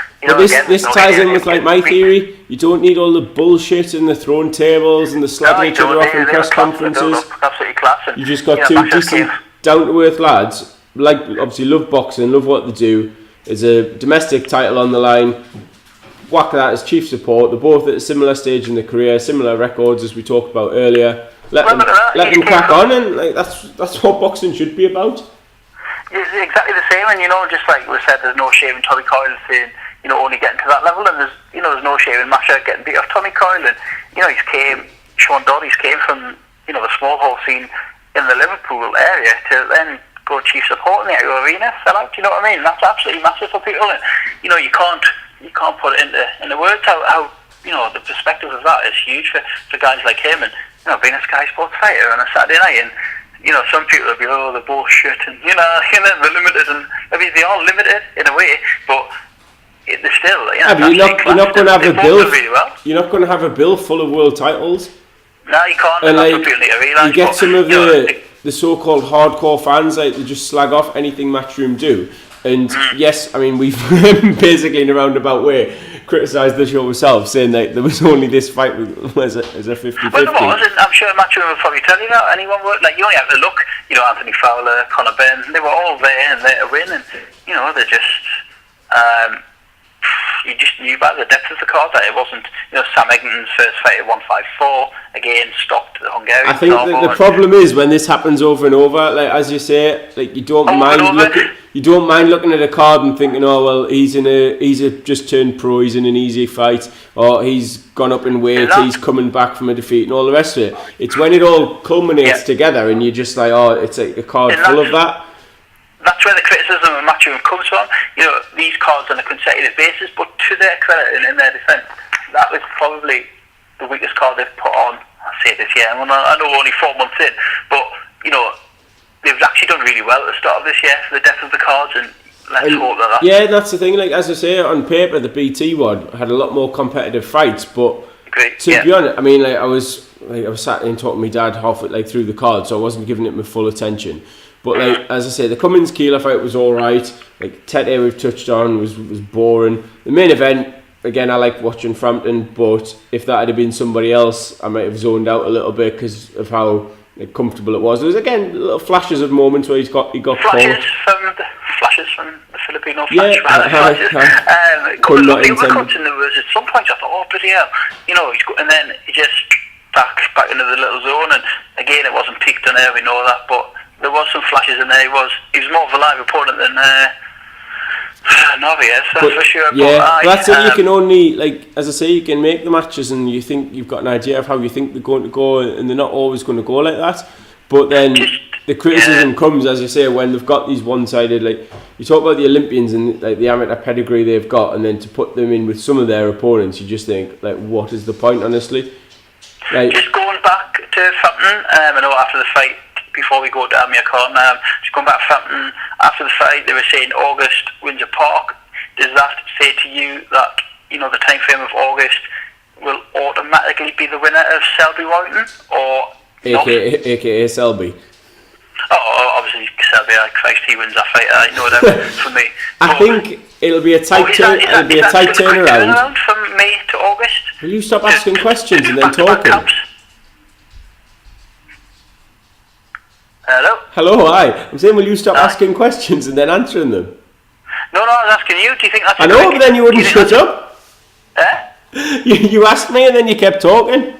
Speaker 2: this ties in with my theory. You don't need all the bullshit and the throwing tables and the slagging each other off in press conferences.
Speaker 1: Absolutely class.
Speaker 2: You just got two decent, down to earth lads. Obviously love boxing, love what they do. There's a domestic title on the line. Whack that as chief support. They're both at a similar stage in their career, similar records as we talked about earlier. Let them crack on, and that's what boxing should be about.
Speaker 1: It's exactly the same, and just like we said, there's no shame in Tommy Coyle saying, only getting to that level, and there's no shame in Masha getting beat off Tommy Coyle, and Sean Dodd came from the small hall scene in the Liverpool area to then go chief support in the Aero Arena, sell out. You know what I mean? That's absolutely massive for people, and you can't put it into words how the perspective of that is huge for guys like him, and being a Sky Sports fighter on a Saturday night, and some people will be, the bullshit, and they're limited, and maybe they are limited in a way, but they're still,
Speaker 2: but you're not going to have a bill. Really well. You're not going to have a bill full of world titles.
Speaker 1: No, you can't.
Speaker 2: And
Speaker 1: that's what people need to realise.
Speaker 2: You get some of the so-called hardcore fans, they just slag off anything Matchroom do. And yes, I mean, we've basically in a roundabout way criticised the show ourselves, saying that there was only this fight as a 50-50.
Speaker 1: Well, there was, and I'm sure Matchroom will probably tell you that. Anyone would, you only have to look, Anthony Fowler, Conor Burns, they were all there and there to win, and, they're just, you just knew by the depth of the card that it wasn't, Sam Eglinton's first fight at 154, again, stopped the Hungarian.
Speaker 2: I think the problem is when this happens over and over, as you say, you don't mind looking at a card and thinking, oh well, he's just turned pro, he's in an easy fight, or he's gone up in weight, he's coming back from a defeat, and all the rest of it. It's when it all culminates together, and you're just it's a card full of that.
Speaker 1: That's where the criticism of Matchroom comes from. These cards on a consecutive basis, but to their credit and in their defence, that was probably the weakest card they've put on. I say this year, and I know we're only 4 months in, but they've actually done really well at the start of this year for the depth of the cards, and let's hope that.
Speaker 2: Yeah, that's the thing. Like as I say, on paper, the BT one had a lot more competitive fights, but to be honest, I mean, I was sat in talking to my dad halfway through the card, so I wasn't giving it my full attention. But as I say, the Cummins Keeler fight was all right. Like Tete, we've touched on, was boring. The main event, again, I like watching Frampton, but if that had been somebody else, I might have zoned out a little bit because of how comfortable it was. There was again little flashes of moments where he got
Speaker 1: flashes from the Filipino flash. Couple of things were cuts, and there was at some point I thought, oh bloody hell, he's good, and then he just back into the little zone, and again it wasn't peaked on air, we know that, but there was some flashes in there. He was more of a live opponent than Novias, that's for sure.
Speaker 2: Yeah, but that's it. You can only, as I say, you can make the matches and you think you've got an idea of how you think they're going to go, and they're not always going to go like that. But then the criticism comes, as you say, when they've got these one-sided, you talk about the Olympians and the amateur pedigree they've got, and then to put them in with some of their opponents, you just think, what is the point, honestly?
Speaker 1: Just going back to Frampton, I know after the fight, before we go to Amir Khan, just going back to Frampton, after the fight, they were saying August, Windsor Park. Does that say to you that, the time frame of August will automatically be the winner of Selby Warrington, or
Speaker 2: AKA Selby?
Speaker 1: Oh, obviously Selby, Christ, he wins that fight, no doubt for me.
Speaker 2: I think it'll be a tight turnaround.
Speaker 1: From May to August.
Speaker 2: Will you stop asking questions and then talking? Hello, hi. I'm saying, will you stop asking questions and then answering them?
Speaker 1: No, I was asking you. Do you think that's?
Speaker 2: I know, but then you wouldn't shut up.
Speaker 1: Eh?
Speaker 2: You asked me and then you kept talking.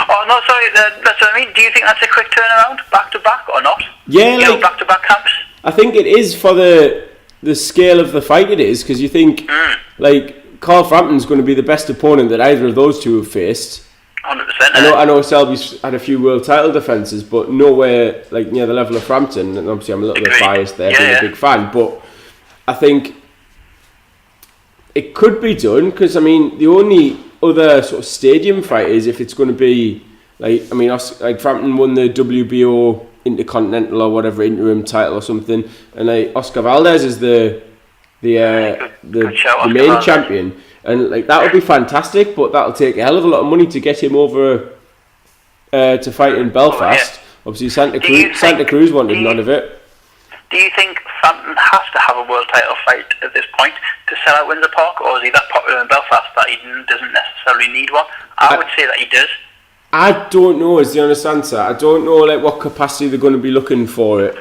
Speaker 1: Oh no, sorry. That's what I mean. Do you think that's a quick turnaround, back to back, or not?
Speaker 2: Yeah,
Speaker 1: back to back camps.
Speaker 2: I think it is for the scale of the fight. It is, because you think Carl Frampton's going to be the best opponent that either of those two have faced.
Speaker 1: 100%.
Speaker 2: I know Selby's had a few world title defences, but nowhere near the level of Frampton. And obviously, I'm a little bit biased there, being a big fan. But I think it could be done, because I mean, the only other sort of stadium fight is if it's going to be Frampton won the WBO Intercontinental or whatever interim title or something, and Oscar Valdez is the main champion. And that would be fantastic, but that'll take a hell of a lot of money to get him over to fight in Belfast. Obviously, Santa Cruz wanted none of it.
Speaker 1: Do you think Frampton has to have a world title fight at this point to sell out Windsor Park, or is he that popular in Belfast that he doesn't necessarily need one? I would say that he does.
Speaker 2: I don't know is the honest answer. I don't know what capacity they're going to be looking for it.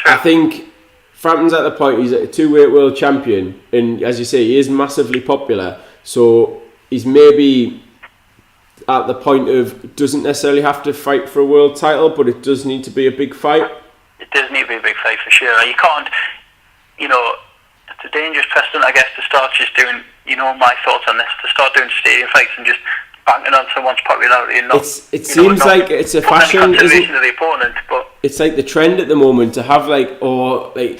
Speaker 2: I think Frampton's at the point, he's a two-weight world champion, and as you say, he is massively popular, so he's maybe at the point of doesn't necessarily have to fight for a world title, but it does need to be a big fight.
Speaker 1: It does need to be a big fight for sure. You can't, it's a dangerous precedent, I guess, to start just doing, my thoughts on this, to start doing stadium fights and just banking on someone's popularity and not.
Speaker 2: It seems like it's a fashion, isn't it?
Speaker 1: Of the opponent, but
Speaker 2: it's like the trend at the moment to have a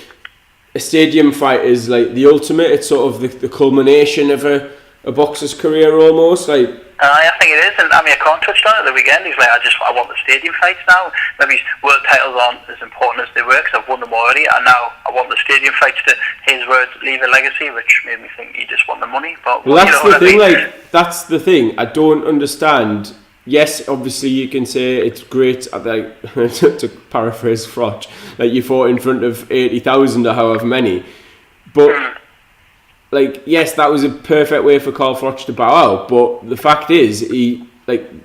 Speaker 2: stadium fight is the ultimate. It's sort of the culmination of a boxer's career almost.
Speaker 1: I think it is, and Amir Khan touched on it at the weekend. He's like, I want the stadium fights now. Maybe world titles aren't as important as they were because I've won them already, and now I want the stadium fights to, his words, leave a legacy, which made me think he just want the money. But
Speaker 2: that's the thing. That's the thing. I don't understand. Yes, obviously you can say it's great. To paraphrase Froch, you fought in front of 80,000 or however many, but. Yes, that was a perfect way for Carl Froch to bow out, but the fact is, you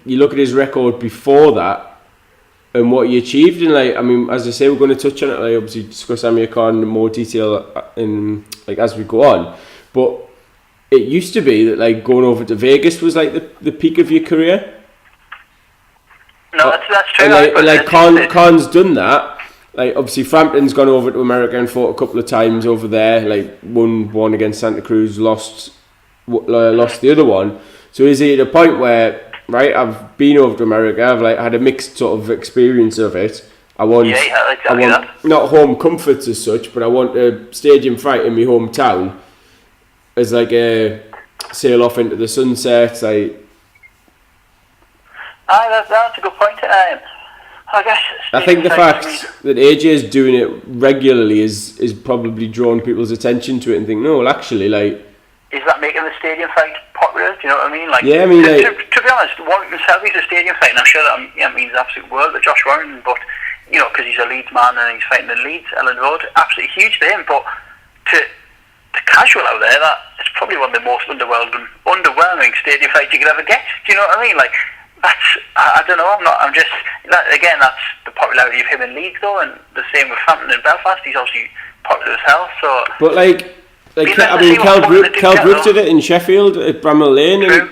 Speaker 2: look at his record before that and what he achieved, and as I say, we're going to touch on it, obviously discuss Amir Khan in more detail as we go on, but it used to be that going over to Vegas was the peak of your career.
Speaker 1: No, that's true.
Speaker 2: Khan's done that. Obviously Frampton's gone over to America and fought a couple of times over there, won one against Santa Cruz, lost the other one. So is he at a point where, I've been over to America, I've had a mixed sort of experience of it. I want not home comforts as such, but I want a stadium fight in my hometown as a sail off into the sunset,
Speaker 1: That's a good point. I guess.
Speaker 2: I think the fact that AJ is doing it regularly is probably drawing people's attention to it and think, no, well, actually, like.
Speaker 1: Is that making the stadium fight popular? Do you know what I mean? Like,
Speaker 2: yeah, I mean,
Speaker 1: to be honest, Warrington Selby's a stadium fight, and I'm sure that means absolute world to Josh Warrington, but because he's a Leeds man and he's fighting in Leeds, Ellen Road, absolutely huge to him. But to casual out there, it's probably one of the most underwhelming stadium fights you could ever get. Do you know what I mean? Like, I don't know. I'm just again. That's the popularity of him in Leeds, though, and the same with Hampton and Belfast. He's obviously popular as hell. So,
Speaker 2: but I mean, Cal Brook did it in Sheffield at Bramall Lane. And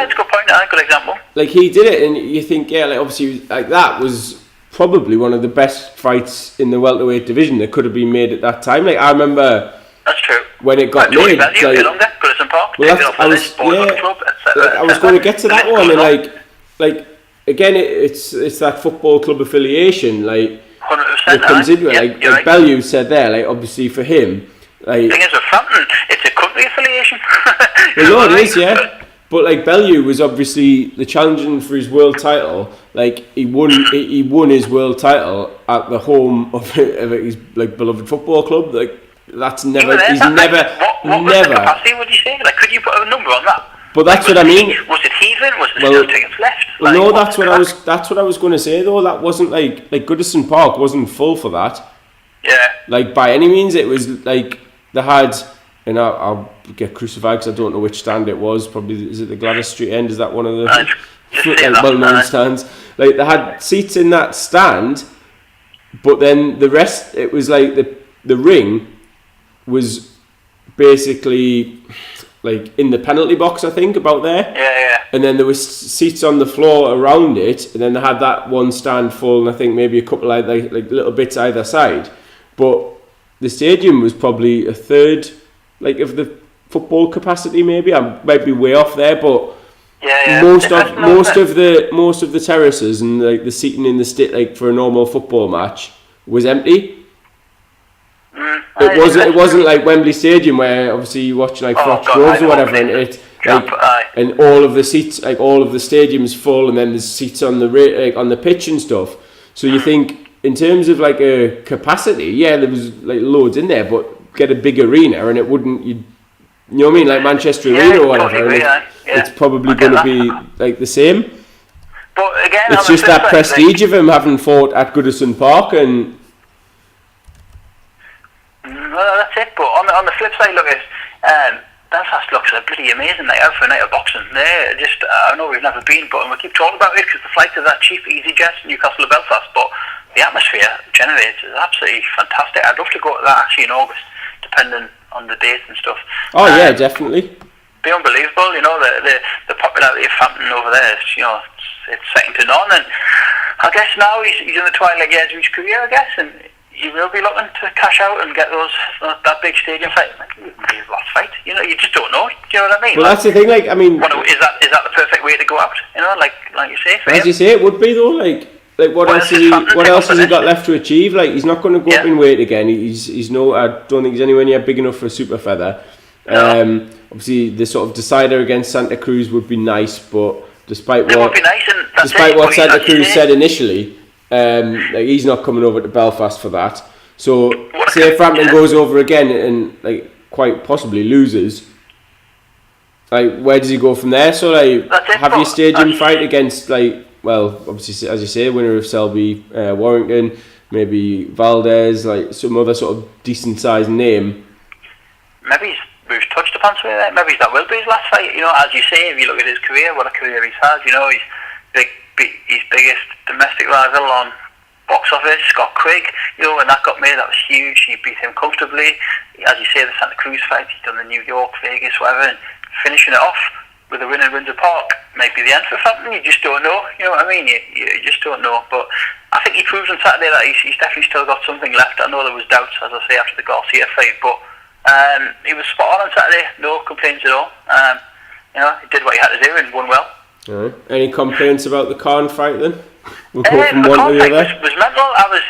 Speaker 1: it's a good point. Good example.
Speaker 2: Like, he did it, and you think, yeah, like, obviously, like, that was probably one of the best fights in the welterweight division that could have been made at that time. Like, I remember.
Speaker 1: That's true.
Speaker 2: When it got made, I was going to get to that one, and like again, it's that football club affiliation, like
Speaker 1: 100%.
Speaker 2: It comes into it, like Bellew said there, like, obviously for him. Like,
Speaker 1: the thing is with Frampton, it's a country affiliation.
Speaker 2: Well, no, it is, yeah. But like Bellew was obviously the challenging for his world title. Like, he won his world title at the home of his like beloved football club. Like, that's never.
Speaker 1: What
Speaker 2: never.
Speaker 1: Was the capacity? Would you say? Like, could you put a number on that?
Speaker 2: But that's what I mean.
Speaker 1: Was it heaving? Was there still tickets left?
Speaker 2: Well, no, that's what I was going to say though. That wasn't like Goodison Park wasn't full for that. Yeah. Like, by any means, it was like they had, and I'll get crucified because I don't know which stand it was. Probably, is it the Gladys Street end? Is that one of the well-known stands? Like, they had seats in that stand, but then the rest, it was like the ring was basically like in the penalty box, I think, about there.
Speaker 1: Yeah.
Speaker 2: And then there was seats on the floor around it, and then they had that one stand full, and I think maybe a couple like little bits either side. But the stadium was probably a third, like, of the football capacity. Maybe I might be way off there, but most of the terraces and like the seating in the like for a normal football match was empty. It wasn't like Wembley Stadium where obviously you watch like Fox Groves or whatever, and all of the seats, like all of the stadium's full, and then there's seats on the pitch and stuff. So you think, in terms of like a capacity, there was like loads in there, but get a big arena and it wouldn't, you know what I mean, like Manchester Arena or whatever, totally agree, it's probably going to be like the same.
Speaker 1: But again,
Speaker 2: it's just that prestige of him having fought at Goodison Park, and
Speaker 1: well, that's it. But on the flip side, look at Belfast looks a bloody amazing night out for a night of boxing. I know we've never been, but we keep talking about it because the flights are that cheap, EasyJet, Newcastle to Belfast, but the atmosphere generated is absolutely fantastic. I'd love to go to that actually in August, depending on the dates and stuff.
Speaker 2: Oh yeah, definitely.
Speaker 1: Be unbelievable, the popularity of Frampton over there. It's second to none, and I guess now he's in the twilight years of his career, I guess, and he will be looking to cash out and get that big stadium fight. Maybe his last fight. You just don't know. Do you know what I mean?
Speaker 2: Well, that's the thing. Like, I mean,
Speaker 1: is that the perfect way to go out? Like you say.
Speaker 2: As you say, it would be though. Like what else has he got left to achieve? Like, he's not going to go up in weight again. He's no. I don't think he's anywhere near big enough for a super feather. No. Obviously, the sort of decider against Santa Cruz would be nice, but despite what Santa Cruz said initially, like, he's not coming over to Belfast for that. So say if Frampton goes over again and like quite possibly loses, like, where does he go from there? So like, have your stadium fight against, like, well, obviously, as you say, winner of Selby, Warrington, maybe Valdez, like some other sort of decent sized name.
Speaker 1: Maybe we've touched upon something there. Maybe that will be his last fight. As you say, if you look at his career, what a career he's had. His biggest domestic rival on box office, Scott Quigg, when that got made, that was huge. He beat him comfortably. As you say, the Santa Cruz fight, he's done the New York, Vegas, whatever, and finishing it off with a win in Windsor Park might be the end for Frampton. You just don't know. You know what I mean? You just don't know. But I think he proved on Saturday that he's definitely still got something left. I know there was doubts, as I say, after the Garcia fight, but he was spot on Saturday. No complaints at all. He did what he had to do and won well.
Speaker 2: Right. Any complaints about the Khan fight then? We'll go from
Speaker 1: the
Speaker 2: one to the other.
Speaker 1: Was mental. I was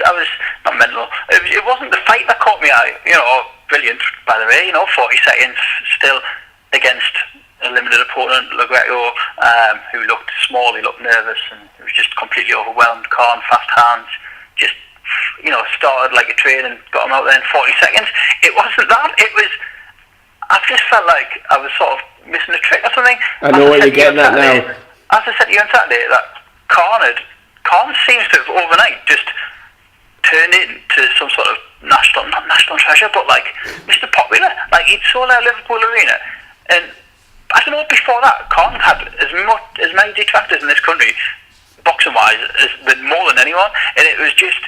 Speaker 1: not mental. It wasn't the fight that caught me eye. Brilliant, by the way. 40 seconds still against a limited opponent, Legretto, who looked small, he looked nervous, and he was just completely overwhelmed. Khan, fast hands, just started like a train and got him out there in 40 seconds. It wasn't that. It was. I just felt like I was sort of missing a trick or something.
Speaker 2: I know what you're getting at now.
Speaker 1: As I said to you on Saturday, that Khan seems to have overnight just turned into some sort of not national treasure, but like Mr. Popular. Like he'd sold out Liverpool Arena, and I don't know. Before that, Khan had as many detractors in this country, boxing wise, than more than anyone, and it was just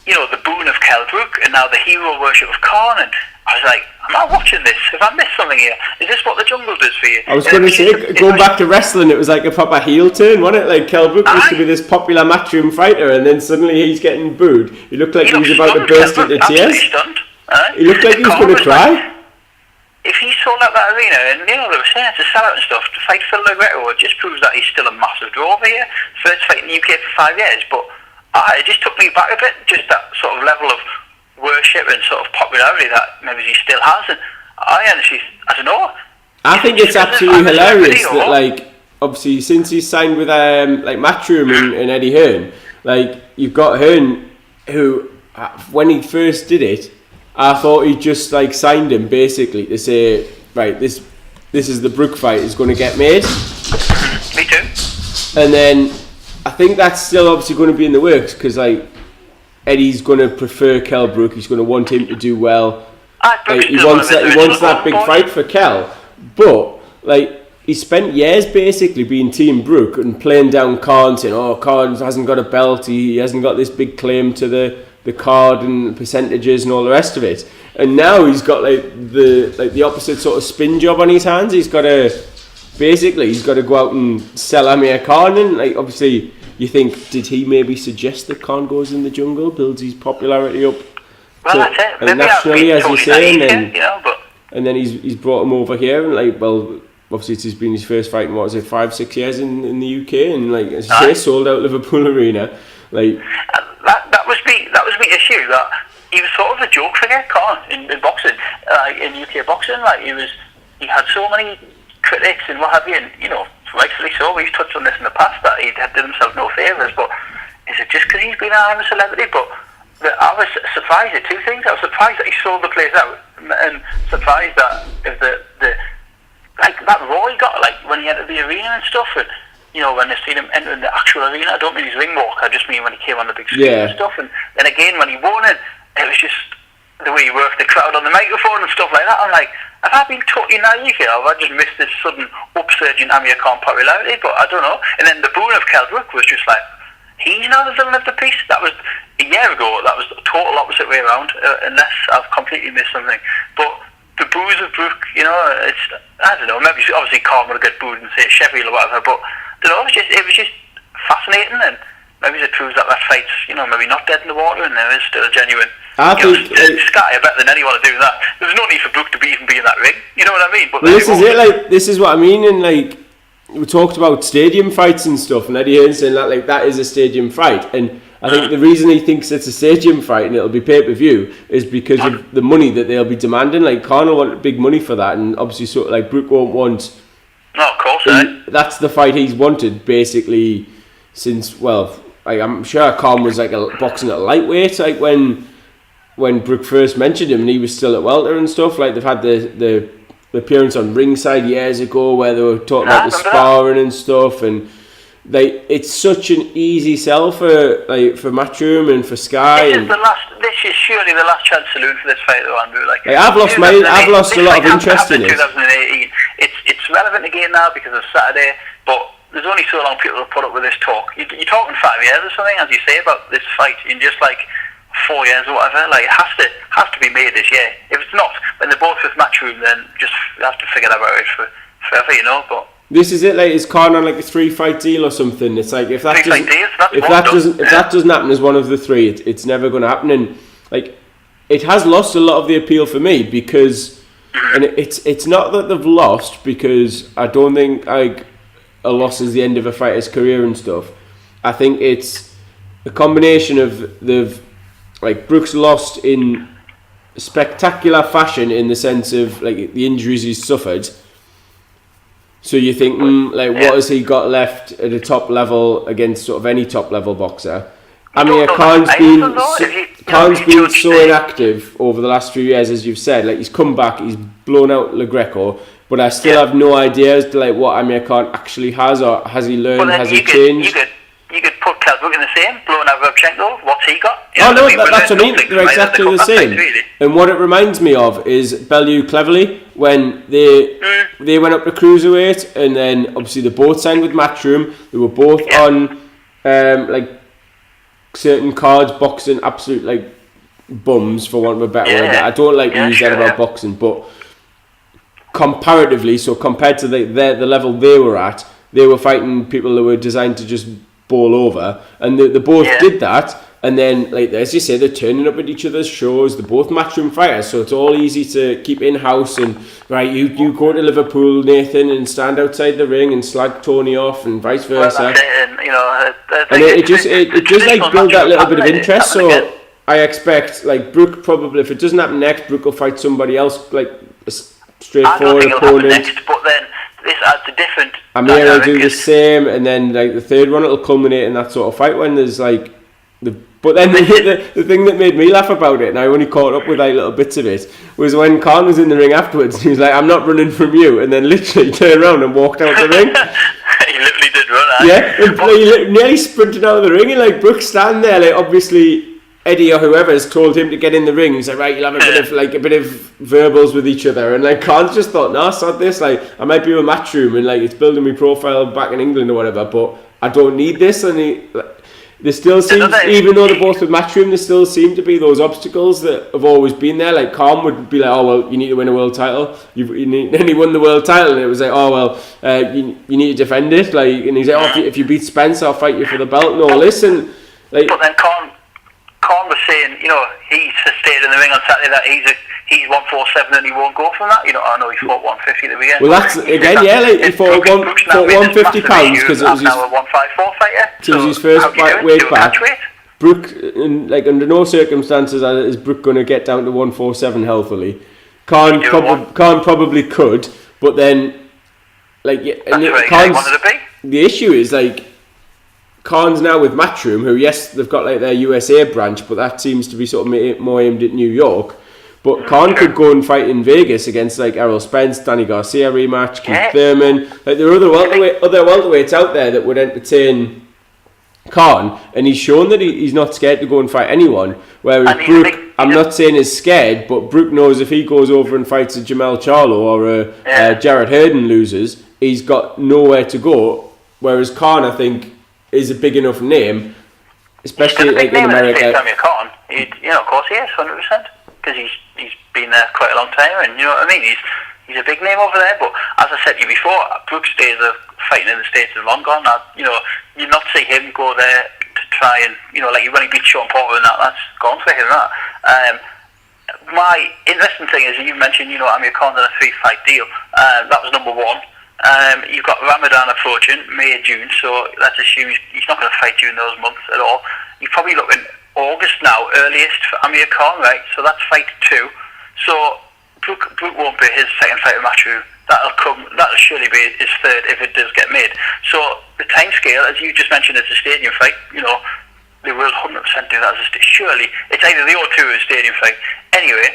Speaker 1: the boon of Kell Brook, and now the hero worship of Khan, and I was like, am I watching this? Have I missed something here? Is this what the jungle does for you?
Speaker 2: I was going to say, going back to wrestling, it was like a proper heel turn, wasn't it? Like Kell Brook used to be this popular matchroom fighter, and then suddenly he's getting booed. He looked like he was about to burst into tears. He looked like he was going to cry.
Speaker 1: Like, if he sold out that arena, and they were saying to sell out and stuff, to fight Phil Legretto, it just proves that he's still a massive draw over here. First fight in the UK for 5 years, but it just took me back a bit, just that sort of level of worship and sort of popularity that maybe he still has, and I don't know.
Speaker 2: I think it's absolutely hilarious that, like, obviously since he's signed with like Matchroom and Eddie Hearn, like you've got Hearn, who when he first did it, I thought he just like signed him basically to say, right, this is the Brook fight is going to get made.
Speaker 1: Me too.
Speaker 2: And then I think that's still obviously going to be in the works, because like Eddie's going to prefer Kell Brook. He's going to want him to do well. He wants that big fight for Kell. But like he spent years basically being Team Brook and playing down Khan, saying, "Oh, Khan hasn't got a belt. He hasn't got this big claim to the card and percentages and all the rest of it." And now he's got the opposite sort of spin job on his hands. He's got to go out and sell Amir Khan, and like obviously. You think, did he maybe suggest that Khan goes in the jungle, builds his popularity up nationally, as you say, and then he's brought him over here, and like, well, obviously it's been his first fight in 5-6 years in the UK, and like as you say, sold out Liverpool Arena, like
Speaker 1: that was my issue, that he was sort of a joke figure, Khan, in boxing, in UK boxing, like he had so many critics and what have you, and rightfully so. We've touched on this in the past, that he did himself no favours, but is it just because he's been a celebrity? But I was surprised at two things. I was surprised that he sold the place out, and surprised that if the like that roar he got, like when he entered the arena and stuff, and when they seen him entering the actual arena. I don't mean his ring walk, I just mean when he came on the big screen and stuff, and then again when he won it was just the way he worked the crowd on the microphone and stuff like that. I'm like, have I been totally naive here? Have I just missed this sudden upsurge in Amir Khan popularity? But I don't know. And then the boon of Kell Brook was just like, he's now the villain of the piece. That was a year ago. That was the total opposite way around, unless I've completely missed something. But the boos of Brook, it's, I don't know, maybe obviously Khan would get booed and say Sheffield or whatever, but I don't know, it was just fascinating, and maybe it proves that fight's, maybe not dead in the water, and there is still a genuine.
Speaker 2: I think
Speaker 1: Sky are better than anyone to do that. There's no need for Brook to even be in that ring. You know what I mean? But
Speaker 2: this is it. Like, this is what I mean. And like, we talked about stadium fights and stuff, and Eddie Hearn saying that is a stadium fight. And I think the reason he thinks it's a stadium fight and it'll be pay-per-view is because of the money that they'll be demanding. Like, Conor wanted big money for that, and obviously, so like Brook won't want.
Speaker 1: No, of course.
Speaker 2: That's the fight he's wanted basically since. Well, like, I'm sure Conor was like boxing at lightweight, like when Brook first mentioned him, and he was still at welter and stuff. Like, they've had the appearance on Ringside years ago where they were talking about the sparring and stuff, and it's such an easy sell for Matchroom and for Sky.
Speaker 1: This is surely the last chance saloon for this fight, though, Andrew. Like
Speaker 2: I've lost a lot of interest in it.
Speaker 1: 2018. It's relevant again now because of Saturday, but there's only so long people will put up with this talk. You're talking 5 years or something, as you say, about this fight in just like 4 years or whatever. Like, it has to be made this year. If it's not, when they're both with Matchroom, then just have to figure that out forever, But
Speaker 2: this is it. Like, it's Conor on like a 3-fight deal or something. It's like if that doesn't happen as one of the three, it's never going to happen. And like, it has lost a lot of the appeal for me because, and it's not that they've lost because I don't think like a loss is the end of a fighter's career and stuff. I think it's a combination of like Brook's lost in spectacular fashion in the sense of like the injuries he's suffered. So you're thinking, like, what has he got left at a top level against sort of any top level boxer? I mean, Khan's been so inactive over the last few years, as you've said. Like, he's come back, he's blown out Le Greco, but I still have no idea as to like what Amir Khan actually has, or has he learned, has he changed?
Speaker 1: You could put Kalbuk in the same, blowing out Rabchenko. What's he got?
Speaker 2: That's what I mean. They're exactly the same. Really. And what it reminds me of is Bellew Cleverly when they went up to cruiserweight, and then obviously they both signed with Matchroom. They were both on like certain cards, boxing absolute like bums, for want of a better word. I don't like to use that about boxing, but comparatively, so compared to the level they were at, they were fighting people that were designed to just bowl over, and they both did that. And then, like as you say, they're turning up at each other's shows. They're both Matchroom fighters, so it's all easy to keep in house. And right, you go to Liverpool, Nathan, and stand outside the ring and slag Tony off, and vice versa.
Speaker 1: Well, and
Speaker 2: it just like build that little bit of interest. So I expect like Brook probably, if it doesn't happen next, Brook will fight somebody else, like a straightforward opponent.
Speaker 1: Next, but then this adds a different.
Speaker 2: Amir will do the same, and then like the third one, it'll culminate in that sort of fight when there's like the. But then the thing that made me laugh about it, and I only caught up with like little bits of it, was when Khan was in the ring afterwards. He was like, "I'm not running from you," and then literally turned around and walked out the ring.
Speaker 1: He literally did run.
Speaker 2: He nearly sprinted out of the ring, and like Brook standing there, like obviously Eddie or whoever has told him to get in the ring. He's like, right, you'll have a bit of verbals with each other, and like Khan's just thought, nah, sod this. Like I might be a Matchroom, and like it's building my profile back in England or whatever, but I don't need this. And there still seems, even though they're both with Matchroom, there still seem to be those obstacles that have always been there. Like Khan would be like, oh well, you need to win a world title. Then he won the world title, and it was like, oh well, you need to defend it. Like, and he's like, oh, if you beat Spence, I'll fight you for the belt. And all this, and like.
Speaker 1: But then Khan was saying, he stated in the ring on Saturday that he's 147 and he won't go from that. I know he fought 150 at the weekend.
Speaker 2: Well, that's again, he fought 150 pounds because it was
Speaker 1: now a 154 fighter.
Speaker 2: It was his first weight back. Brook, like under no circumstances is Brook going to get down to 147 healthily. Khan probably could, but then like the issue is like. Khan's now with Matchroom, who yes, they've got like their USA branch, but that seems to be sort of more aimed at New York. But Khan could go and fight in Vegas against like Errol Spence, Danny Garcia rematch, Keith Thurman. Like there are other welterweights out there that would entertain Khan, and he's shown that he's not scared to go and fight anyone. Whereas Brook, I'm not saying is scared, but Brook knows if he goes over and fights a Jamal Charlo or a Jared Herden loses, he's got nowhere to go. Whereas Khan, I think, is a big enough name, especially like in America.
Speaker 1: Khan, of course he is, 100%, because he's been there quite a long time, and you know what I mean. He's a big name over there. But as I said to you before, Brook's days of fighting in the States is long gone. You not see him go there to try and like when he beat Sean Porter and that's gone for him. My interesting thing is you mentioned Amir Khan on a 3-fight deal. That was number one. You've got Ramadan approaching, May, June, so let's assume he's not going to fight during those months at all. You're probably looking August now, earliest for Amir Khan, right? So that's fight 2. So Brook won't be his second fight with Matchroom. That'll surely be his third if it does get made. So the time scale, as you just mentioned, it's a stadium fight. They will 100% do that as a surely it's either the O2 or a stadium fight. Anyway.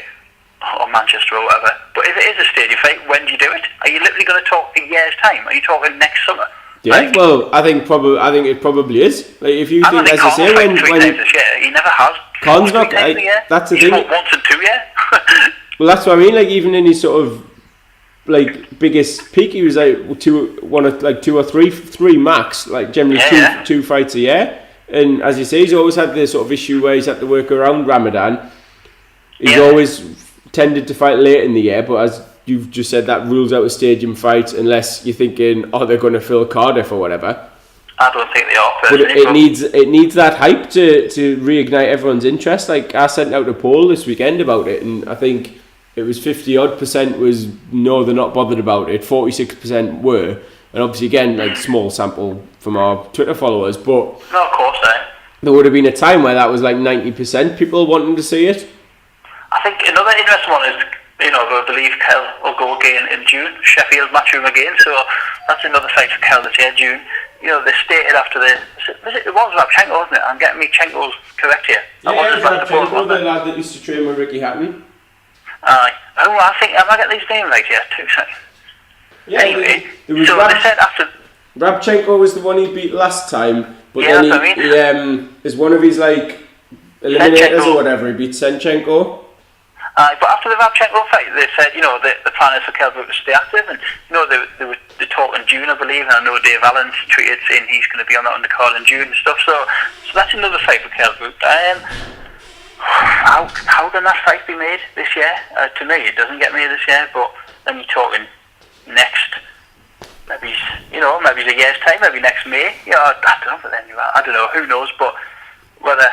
Speaker 1: Or Manchester or whatever. But if it is a stadium fight, when do you do it? Are you literally going to talk a year's time? Are you talking next summer?
Speaker 2: Yeah, well, I think it probably is. Like if you think, as I say, when
Speaker 1: this year, he never has.
Speaker 2: Khan's not. That's the thing.
Speaker 1: Once in 2 years.
Speaker 2: Well, that's what I mean. Like even in his sort of like biggest peak, he was like 2 or 3 max. Like generally two fights a year. And as you say, he's always had this sort of issue where he's had to work around Ramadan. He's always tended to fight late in the year, but as you've just said, that rules out a stadium fight unless you're thinking, they're going to fill Cardiff or whatever.
Speaker 1: I don't think they are.
Speaker 2: But it needs that hype to reignite everyone's interest. Like I sent out a poll this weekend about it, and I think it was 50% was no, they're not bothered about it. 46% were, and obviously again like small sample from our Twitter followers, but
Speaker 1: no, of course,
Speaker 2: there would have been a time where that was like 90% people wanting to see it.
Speaker 1: I think another interesting one is I believe Kel will go again in June. Sheffield Matchroom again, so that's another fight for Kel this year, June. They stated after it was Rabchenko, wasn't it? I'm getting me Chenko's correct here.
Speaker 2: Yeah, Rabchenko, the lad that used to train with Ricky Hatton.
Speaker 1: Aye. Oh, I think, am I getting these names right here? 2 seconds.
Speaker 2: Yeah,
Speaker 1: anyway,
Speaker 2: there was
Speaker 1: they said after...
Speaker 2: Rabchenko was the one he beat last time, but
Speaker 1: yeah,
Speaker 2: then he is one of his like eliminators or whatever, he beat Senchenko.
Speaker 1: But after the Rabchenko fight, they said, the plan is for Kell Brook to stay active, and they talk in June, I believe, and I know Dave Allen's tweeted saying he's going to be on that undercard in June and stuff. So that's another fight for Kell Brook. How can that fight be made this year? To me, it doesn't get made this year, but then you're talking next, maybe it's a year's time, maybe next May. I don't know. But then I don't know. Who knows? But whether.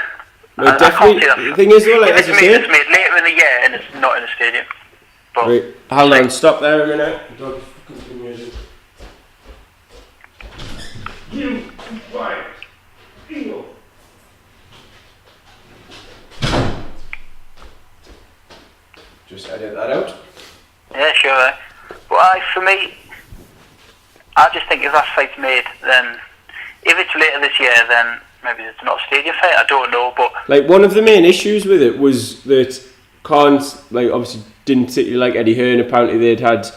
Speaker 2: No, definitely. The thing is, though, like, as you say,
Speaker 1: it's made later in the year and it's not in the stadium. But
Speaker 2: wait, hold on, stop there a minute. Just edit that out.
Speaker 1: Yeah, sure. But for me, I just think if that fight's made, then if it's later this year, then maybe it's not a stadium fight. I don't know, but
Speaker 2: like one of the main issues with it was that Khan's obviously didn't particularly like Eddie Hearn. Apparently they'd had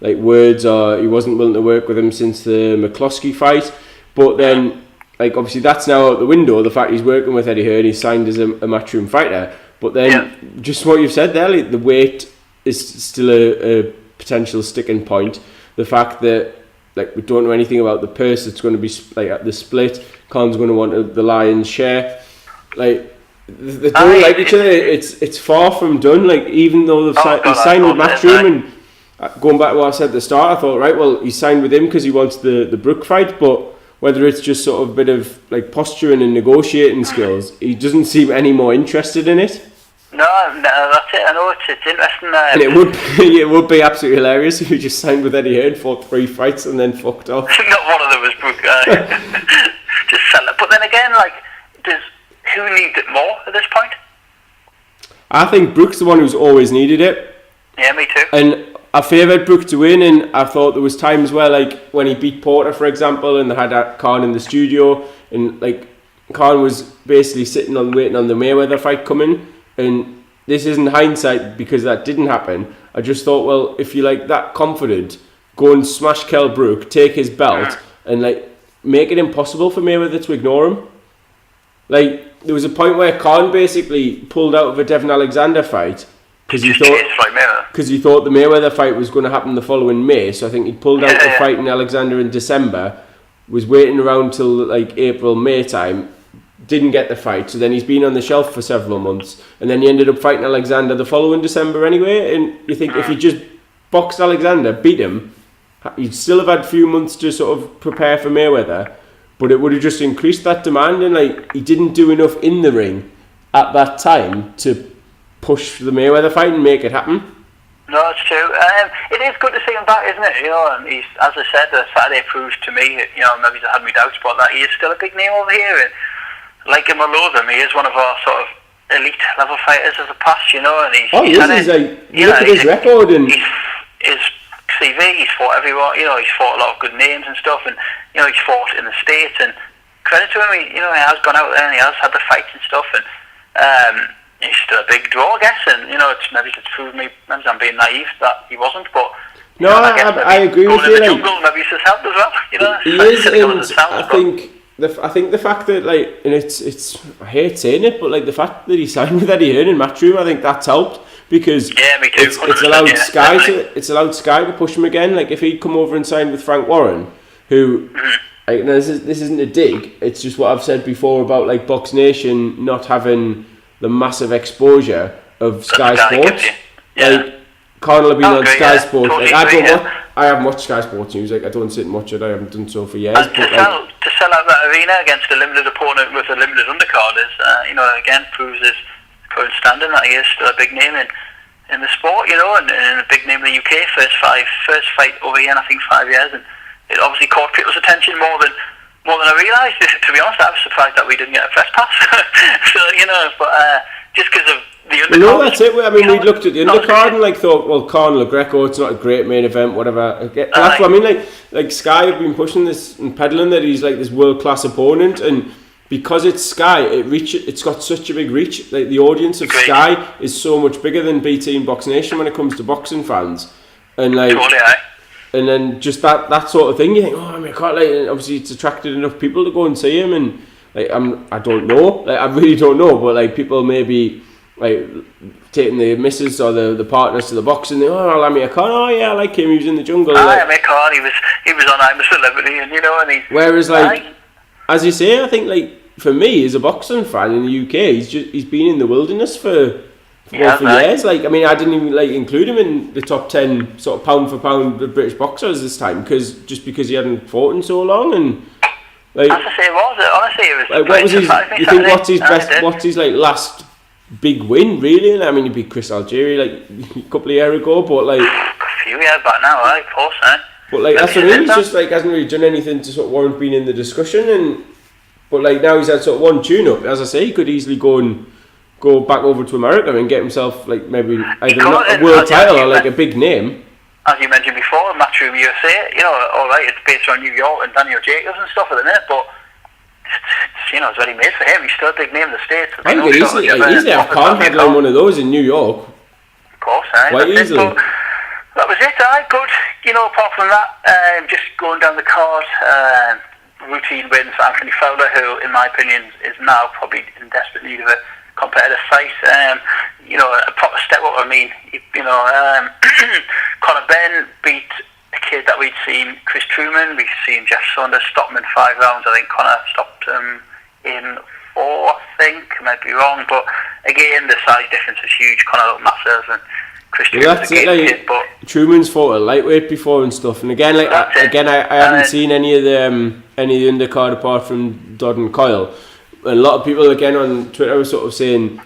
Speaker 2: like words, or he wasn't willing to work with him since the McCloskey fight. But then obviously that's now out the window. The fact he's working with Eddie Hearn, he's signed as a Matchroom fighter. But then just what you've said there, like, the weight is still a potential sticking point. The fact that we don't know anything about the purse that's going to be at the split. Khan's going to want the lion's share. They don't like each other. It's far from done. Even though he's signed with Matchroom, and going back to what I said at the start, I thought, right, well, he signed with him because he wants the Brook fight, but whether it's just sort of a bit of posturing and negotiating skills, he doesn't seem any more interested in it.
Speaker 1: No, that's it. I know it's interesting.
Speaker 2: And it would be absolutely hilarious if he just signed with Eddie Hearn, fought 3 fights, and then fucked off.
Speaker 1: Not one of them was Brook. Just sell it. But then again, who needs it more at this point?
Speaker 2: I think Brook's the one who's always needed it.
Speaker 1: Yeah, me too.
Speaker 2: And I favoured Brook to win, and I thought there was times where, when he beat Porter, for example, and they had Khan in the studio, and Khan was basically waiting on the Mayweather fight coming. And this isn't hindsight because that didn't happen. I just thought, well, if you're that confident, go and smash Kell Brook, take his belt, and make it impossible for Mayweather to ignore him. There was a point where Khan basically pulled out of a Devin Alexander fight because he thought the Mayweather fight was going to happen the following May. So I think he pulled out the fight in Alexander in December, was waiting around till April, May time. Didn't get the fight, so then he's been on the shelf for several months, and then he ended up fighting Alexander the following December anyway. And you think if he just boxed Alexander, beat him, he'd still have had a few months to sort of prepare for Mayweather, but it would have just increased that demand. And he didn't do enough in the ring at that time to push the Mayweather fight and make it happen.
Speaker 1: No, it's true. It is good to see him back, isn't it? And he's, as I said, Saturday proves to me, maybe I had my doubts, but that he is still a big name over here. And like him or loathe him, he is one of our sort of elite level fighters of the past, and he's look at his record and his CV. He's fought everyone, he's fought a lot of good names and stuff, and he's fought in the States. And credit to him, he has gone out there and he has had the fights and stuff, and he's still a big draw, I guess. And it's proved me, maybe I'm being naive that he wasn't, but.
Speaker 2: No, I agree with you.
Speaker 1: Jungle, maybe it's his help as well.
Speaker 2: He is, and I think the fact that and it's I hate saying it, but the fact that he signed with Eddie Hearn in Matchroom, I think that's helped because
Speaker 1: me too.
Speaker 2: It's allowed Sky to push him again. If he'd come over and signed with Frank Warren, who this isn't a dig, it's just what I've said before about Box Nation not having the massive exposure of Sky Sports. Khan will have been on Sky Sports. I haven't watched Sky Sports News. I don't sit and watch it. I haven't done so for years.
Speaker 1: And to sell out that arena against a limited opponent with a limited undercard is, again proves his current standing that he is still a big name in the sport, and a big name in the UK. First fight over here in I think 5 years, and it obviously caught people's attention more than I realised. To be honest, I was surprised that we didn't get a press pass. So but just because of the undercard.
Speaker 2: No, that's it. I mean, we looked at the undercard and thought, well, Conor Greco, it's not a great main event, whatever. That's what I mean. Like Sky have been pushing this and peddling that he's like this world class opponent, and because it's Sky, it's got such a big reach. Like the audience of Sky is so much bigger than BT and Box Nation when it comes to boxing fans, and and then just that sort of thing. You think, oh, I mean, I can't and obviously it's attracted enough people to go and see him, and I don't know, I really don't know, but people maybe taking the missus or the partners to the boxing. Amir Khan, oh yeah, I like him. He was in the jungle.
Speaker 1: Amir Khan, he was on I'm a Celebrity, and and he.
Speaker 2: Whereas as you say, I think for me as a boxing fan in the UK, he's been in the wilderness for years. I didn't even include him in the top 10 sort of pound for pound British boxers this time because he hadn't fought in so long and.
Speaker 1: As I say, honestly, it was.
Speaker 2: What was his? You think what's his best? What's his last big win? Really? I mean, he beat Chris Algieri a couple of years ago, but
Speaker 1: a few years back now, of course,
Speaker 2: But that's what I mean. He's just hasn't really done anything to sort of warrant being in the discussion, but now he's had sort of one tune-up. As I say, he could easily go back over to America and get himself maybe either not a world title or a big name.
Speaker 1: As you mentioned before, Matchroom USA, alright, it's based on New York and Daniel Jacobs and stuff at the minute, but it's very made for him. He's still a big name in the States.
Speaker 2: I think easily have Khan headline one of those in New York.
Speaker 1: Of course,
Speaker 2: quite easily.
Speaker 1: That was it, good. Apart from that, just going down the card, routine win for Anthony Fowler, who, in my opinion, is now probably in desperate need of a competitive fight. A proper step up. Conor Benn beat a kid that we'd seen, Chris Truman. We've seen Jeff Saunders stop him in 5 rounds. I think Conor stopped him in 4, I think. I might be wrong, but again, the size difference is huge. Conor looked massive, and Chris Truman's a game kid, but
Speaker 2: Truman's fought a lightweight before and stuff. And again, I haven't seen any of the undercard apart from Dodd and Coyle. And a lot of people again on Twitter were sort of saying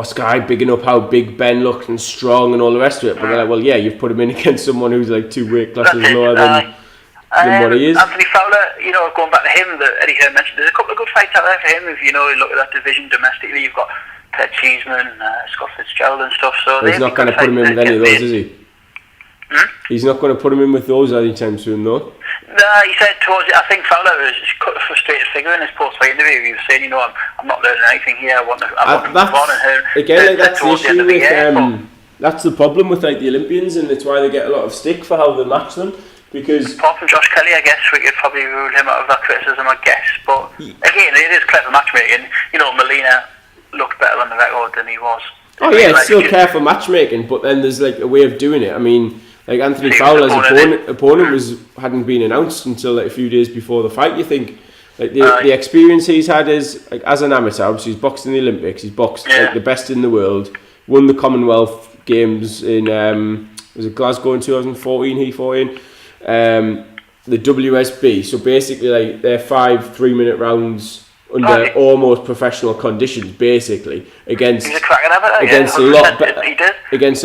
Speaker 2: Sky bigging up how big Ben looked and strong and all the rest of it. But they're well, yeah, you've put him in against someone who's 2 weight classes lower than what he is.
Speaker 1: Anthony Fowler, going back to him, that Eddie Hearn mentioned, there's a couple of good fights out there for him. If you look at that division domestically, you've got Ted Cheeseman, Scott Fitzgerald and stuff. So
Speaker 2: he's not going to put him in with any of those, is he? He's not going to put him in with those anytime soon, though.
Speaker 1: No, he said I think Fowler was cut a frustrated figure in his post-fight interview. He was saying, I'm not learning anything here. I want to move on. And
Speaker 2: that's the issue with that's the problem with the Olympians, and it's why they get a lot of stick for how they match them. Because
Speaker 1: apart from Josh Kelly, I guess we could probably rule him out of that criticism, I guess. But again, it is clever matchmaking. Molina looked better on the record than he was.
Speaker 2: Oh yeah, it's still careful matchmaking, but then there's a way of doing it. I mean, Anthony Fowler's opponent hadn't been announced until a few days before the fight. You think the experience he's had is as an amateur. Obviously, he's boxed in the Olympics. He's boxed the best in the world. Won the Commonwealth Games in was it Glasgow in 2014? He fought in the WSB. So basically, they're 5 3-minute rounds under almost professional conditions, basically against a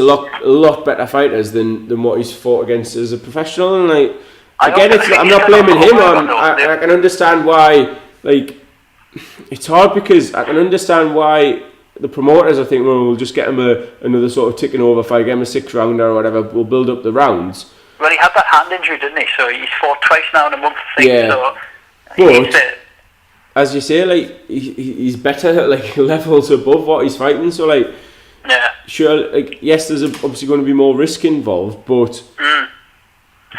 Speaker 2: lot better fighters than what he's fought against as a professional. And I'm not blaming him. I can understand why. It's hard because I can understand why the promoters are thinking, well, we'll just get him another sort of ticking over fight, get him a 6 rounder or whatever. We'll build up the rounds.
Speaker 1: Well, he had that hand injury, didn't he? So he's fought twice now in a month.
Speaker 2: Yeah, but as you say, he's better levels above what he's fighting. So sure, yes, there's obviously going to be more risk involved, but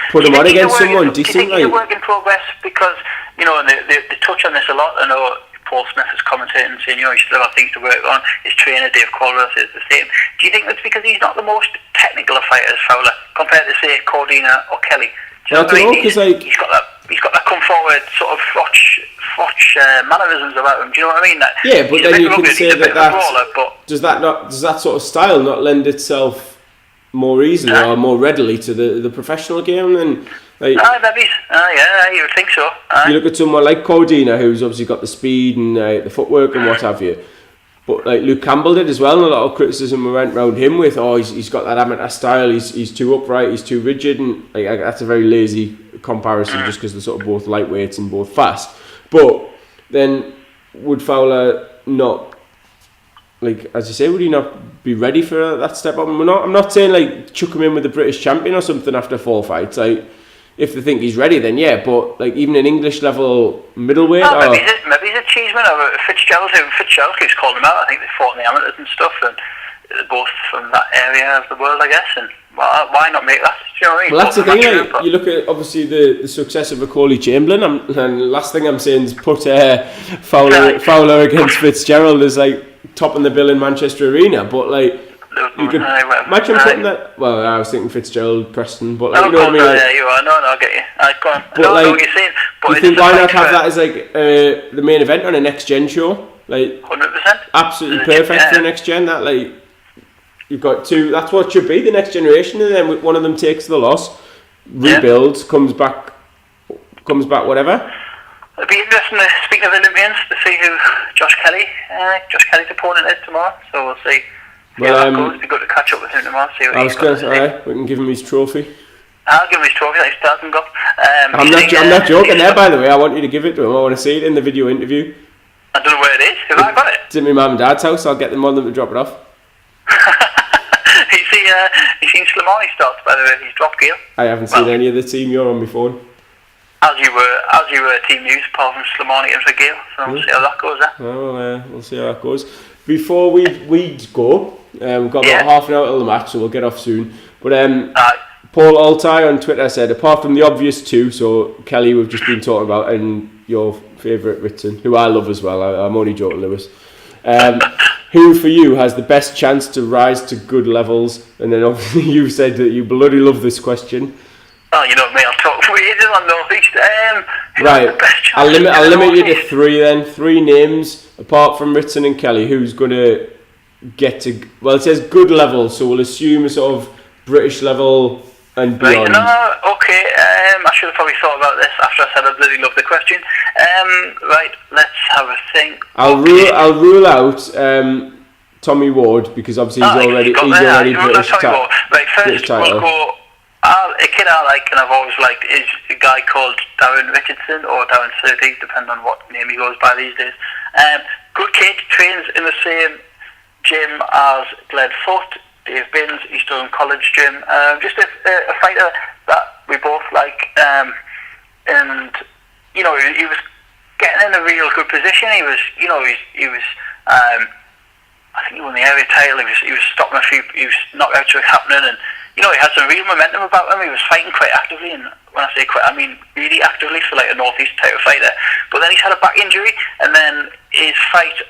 Speaker 2: put him on against someone decent.
Speaker 1: Do you think he's a work in progress? Because and they touch on this a lot. I know Paul Smith is commentating, saying he still has things to work on. His trainer Dave Calder is the same. Do you think that's because he's not the most technical of fighters, Fowler, compared to say Cordina or Kelly? Do you know what I mean? He's got that come forward sort of froch mannerisms about him. Do you know what I mean?
Speaker 2: Yeah, but then you could say does that sort of style not lend itself more easily or more readily to the professional game? And
Speaker 1: maybe. You would think so.
Speaker 2: You look at someone like Cordina, who's obviously got the speed and the footwork and what have you. But Luke Campbell did as well, and a lot of criticism went around him with, he's got that amateur style, he's too upright, he's too rigid, and that's a very lazy comparison just because they're sort of both lightweights and both fast. But then would Fowler not like as you say, would he not be ready for that step up? I'm not saying like chuck him in with the British champion or something after 4 fights. Like if they think he's ready, then yeah. But like even an English level middleweight,
Speaker 1: maybe he's a Cheeseman or Fitzgerald keeps calling him out. I think they fought in the amateurs and stuff, and they're both from that area of the world, I guess. And why not make that? Do you know what I mean?
Speaker 2: Well, that's the thing. Like, you look at obviously the success of Macaulay Chamberlain, and last thing I'm saying is put Fowler against Fitzgerald as like topping the bill in Manchester Arena, but like you could imagine putting that. Well, I was thinking Fitzgerald, Preston, but like, you know what I mean. Like,
Speaker 1: you are. No, I get you. Go on.
Speaker 2: But I know what you're saying. But you think why not have that as like the main event on a next gen show? Like
Speaker 1: 100%.
Speaker 2: Absolutely perfect for the next gen. That like. You've got two. That's what should be the next generation, and then one of them takes the loss, rebuilds, comes back, whatever.
Speaker 1: It'll be interesting. Speaking of Olympians, to see who Josh Kelly's opponent is tomorrow. So we'll see. Well, how that goes. It'll be good to catch up with him tomorrow. See what
Speaker 2: I was going to say. We can give him his trophy.
Speaker 1: I'll give him his trophy that he's starting got.
Speaker 2: I'm not joking there, by the way. I want you to give it to him. I want to see it in the video interview.
Speaker 1: I don't know where it is. Have I got it?
Speaker 2: It's in my mum and dad's house. I'll get them on them to drop it off.
Speaker 1: You've seen Slimani starts, by the way. He's dropped gear.
Speaker 2: I haven't seen any of the team. You're on my phone.
Speaker 1: As you were team news, apart from Slimani and Gale. So we'll see how that goes.
Speaker 2: We'll see how that goes. Before we go, we've got about half an hour till the match, so we'll get off soon. But Paul Altai on Twitter said, apart from the obvious two, so Kelly we've just been talking about, and your favourite Ritson, who I love as well. I'm only joking, Lewis. Who for you has the best chance to rise to good levels? And then obviously you said that you bloody love this question.
Speaker 1: Oh, you know me, I'll talk for ages on North East.
Speaker 2: Right, I'll limit you to 3 then. 3 names, apart from Ritson and Kelly, who's going to get to... Well, it says good level, so we'll assume a sort of British level and beyond.
Speaker 1: Right, okay, I should have probably thought about this after I said I really love the question. Right, let's have a think.
Speaker 2: I'll rule out Tommy Ward, because obviously he's already British title.
Speaker 1: Right, first we'll go... a kid I like and I've always liked is a guy called Darren Richardson or Darren Surtees, depending on what name he goes by these days. Good kid, trains in the same gym as Glenn Foot, Dave Binns, he's doing college gym. Just a fighter that we both like, and you know he was getting in a real good position. He was I think he won the area title. He was stopping a few. He was knockouts were happening, and you know he had some real momentum about him. He was fighting quite actively, and when I say quite, I mean really actively for like a northeast type of fighter. But then he's had a back injury, and then his fight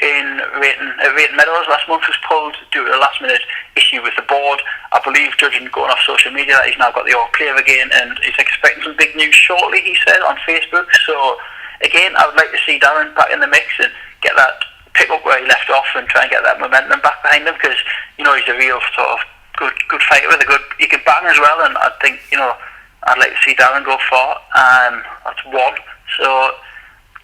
Speaker 1: in Raton Meadows last month was pulled due to a last minute issue with the board. I believe, judging going off social media, that he's now got the all clear again, and he's expecting some big news shortly. He said on Facebook. So again, I would like to see Darren back in the mix and get that. Pick up where he left off and try and get that momentum back behind him, because you know he's a real sort of good fighter with he can bang as well, and I think I'd like to see Darren go far. That's one. So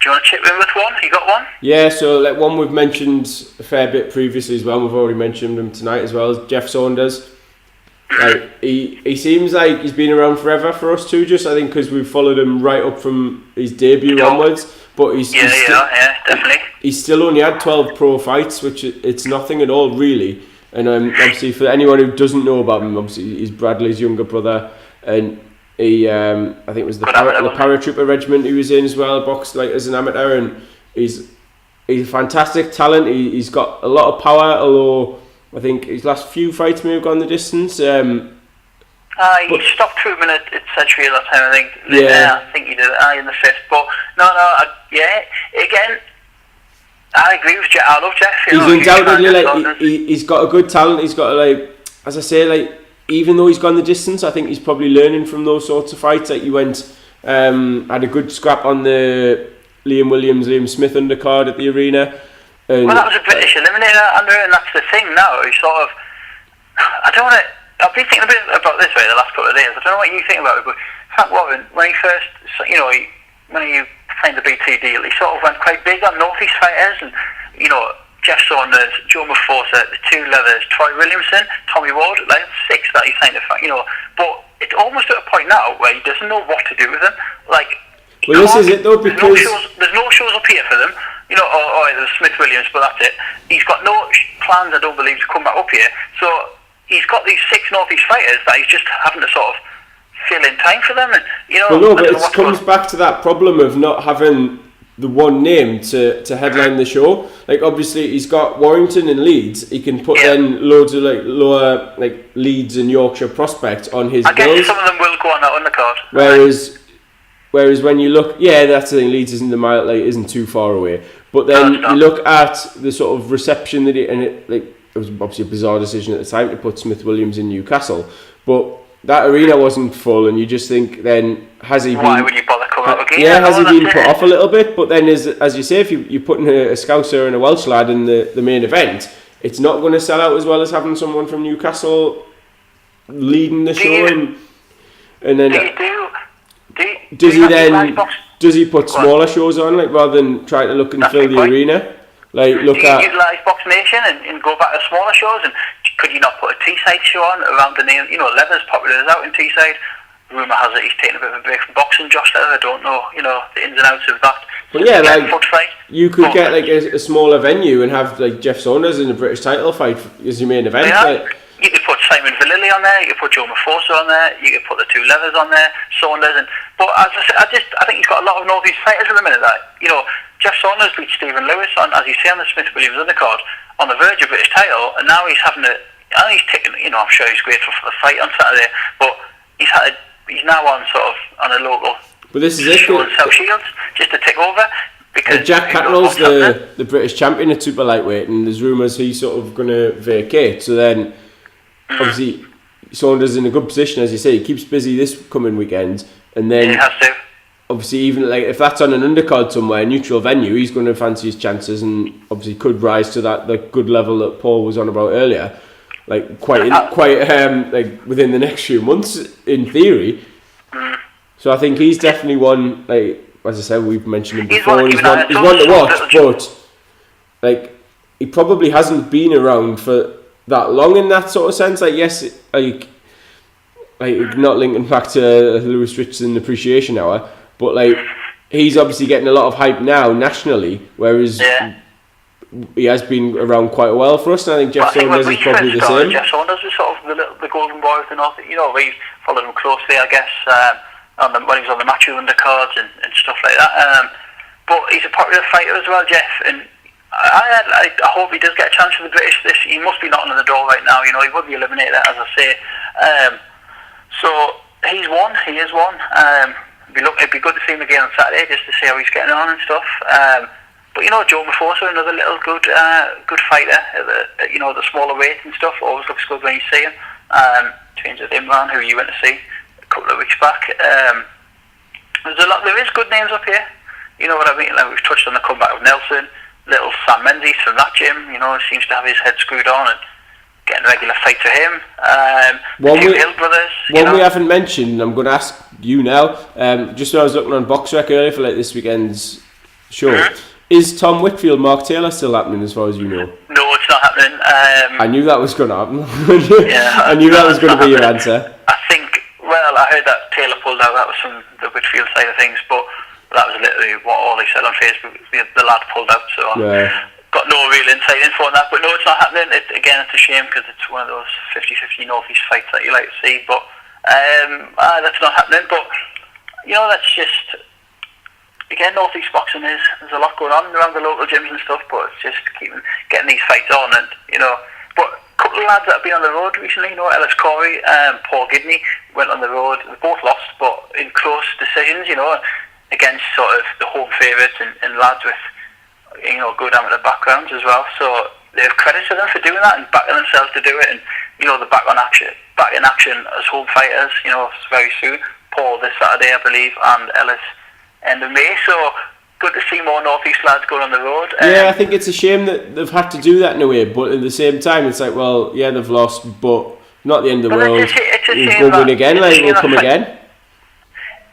Speaker 1: do you want to chip in with one? You got one?
Speaker 2: Yeah. So like one we've mentioned a fair bit previously as well. We've already mentioned him tonight as well as Jeff Saunders. Like he seems like he's been around forever for us too. Just I think because we've followed him right up from his debut onwards. But he's
Speaker 1: definitely.
Speaker 2: He's still only had 12 pro fights, which it's nothing at all, really. And obviously, for anyone who doesn't know about him, obviously he's Bradley's younger brother, and he I think it was the paratrooper regiment he was in as well, boxed like as an amateur, and he's a fantastic talent. He's got a lot of power, although I think his last few fights may have gone the distance.
Speaker 1: He stopped through him at Sedgefield that time, I think. Yeah, I think he did it in the 5th. But again, I agree with Jeff. I love Jeff.
Speaker 2: He's undoubtedly he's got a good talent. He's got as I say, even though he's gone the distance, I think he's probably learning from those sorts of fights. Like he went, had a good scrap on the Liam Smith undercard at the arena.
Speaker 1: Well, that was a British eliminator, Andrew, and that's the thing now. He's sort of, I've been thinking a bit about this the last couple of days. I don't know what you think about it, but Frank Warren, when he first, when he signed the BT deal, he sort of went quite big on Northeast fighters, and Jeff Saunders, Joe Mafosa, the 2 Leathers, Troy Williamson, Tommy Ward, like 6 that he signed but it's almost at a point now where he doesn't know what to do with them. Like,
Speaker 2: well, this is it though, because
Speaker 1: there's no shows up here for them. or either Smith Williams, but that's it. He's got no plans, I don't believe, to come back up here. So he's got these 6 North East fighters that he's just having to sort of fill in time for them. And,
Speaker 2: well, no, but it comes back to that problem of not having the one name to headline the show. Like, obviously he's got Warrington and Leeds. He can put then loads of like lower like Leeds and Yorkshire prospects on his bills.
Speaker 1: I guess some of them will go on that undercard.
Speaker 2: Whereas when you look, that's the thing, Leeds isn't too far away. But then you look at the sort of reception that it was obviously a bizarre decision at the time to put Smith Williams in Newcastle, but that arena wasn't full, and you just think, then has he been? Why
Speaker 1: would you bother coming up again?
Speaker 2: Yeah, has he been put off a little bit? But then, as you say, if you're putting a Scouser and a Welsh lad in the main event, it's not going to sell out as well as having someone from Newcastle leading the show. And then does he put smaller shows on, like, rather than trying to look and fill the arena? Like,
Speaker 1: do you utilise Box Nation and go back to smaller shows? And could you not put a Teesside show on around the name? Leather's popular as out in Teesside. Rumour has it he's taken a bit of a break from boxing, Josh Leather. I don't know, the ins and outs of that.
Speaker 2: But you could get like a smaller venue and have like Jeff Saunders in a British title fight as your main event.
Speaker 1: You could put Simon Vallily on there, you could put Joe Mafosa on there, you could put the 2 Leathers on there, Saunders, but as I said, I think he's got a lot of North East fighters at the minute that, Jeff Saunders beat Stephen Lewis on, as you say, on the Smith Williams undercard, on the verge of British title, and now he's having he's taking, I'm sure he's grateful for the fight on Saturday, but he's now on on a local show in South Shields, just to tick over. Because
Speaker 2: Jack Catterall's the British champion at super lightweight, and there's rumours he's sort of going to vacate. So then, obviously, Saunders in a good position, as you say. He keeps busy this coming weekend, and then
Speaker 1: he has to.
Speaker 2: Obviously, even like if that's on an undercard somewhere, a neutral venue, he's going to fancy his chances, and obviously could rise to the good level that Paul was on about earlier. Like quite like within the next few months, in theory. So I think he's definitely one. Like, as I said, we've mentioned him before. He's one to watch, but like he probably hasn't been around for that long in that sort of sense. Like, yes, like not linking back to Lewis Richardson Appreciation Hour, but like he's obviously getting a lot of hype now nationally, whereas he has been around quite a while for us. And I think Jeff Saunders is probably the same.
Speaker 1: Jeff Saunders was sort of the golden boy of the North. We followed him closely, I guess. When he was on the Matthew undercards and stuff like that. But he's a popular fighter as well, Jeff, and I hope he does get a chance for the British. He must be knocking on the door right now. He would be eliminated, as I say. So he is one. It'd be good to see him again on Saturday, just to see how he's getting on and stuff. But Joe Mafosa, another little good fighter at the smaller weight and stuff. Always looks good when you see him. Change with Imran, who you went to see a couple of weeks back. There is good names up here. You know what I mean? Like, we've touched on the comeback of Nelson, little Sam Menzies from that gym. Seems to have his head screwed on and getting a regular fight for him. The two Hill brothers.
Speaker 2: One we haven't mentioned, I'm going to ask you now. Just when I was looking on BoxRec earlier for like this weekend's show, is Tom Whitfield, Mark Taylor still happening as far as you know?
Speaker 1: No, it's not happening.
Speaker 2: I knew that was going to happen. I knew that was going to be your answer.
Speaker 1: I heard that Taylor pulled out. That was from the Whitfield side of things, but that was literally what all he said on Facebook. The lad pulled out, so got no real inside info on that. But no, it's not happening. It's a shame because it's one of those 50-50 North East fights that you like to see. But that's not happening. But that's just North East boxing there's a lot going on around the local gyms and stuff. But it's just getting these fights on, and but. Couple of lads that have been on the road recently, Ellis Corey, Paul Gidney went on the road. They both lost, but in close decisions, against sort of the home favourites and lads with, good amateur backgrounds as well. So they have credit to them for doing that and backing themselves to do it. And they're back in action as home fighters. Very soon. Paul this Saturday, I believe, and Ellis end of May. So. Good to see more North East lads going on the road.
Speaker 2: I think it's a shame that they've had to do that in a way, but at the same time, it's like, well, yeah, they've lost, but not the end of the world. We'll go win again, we'll come again.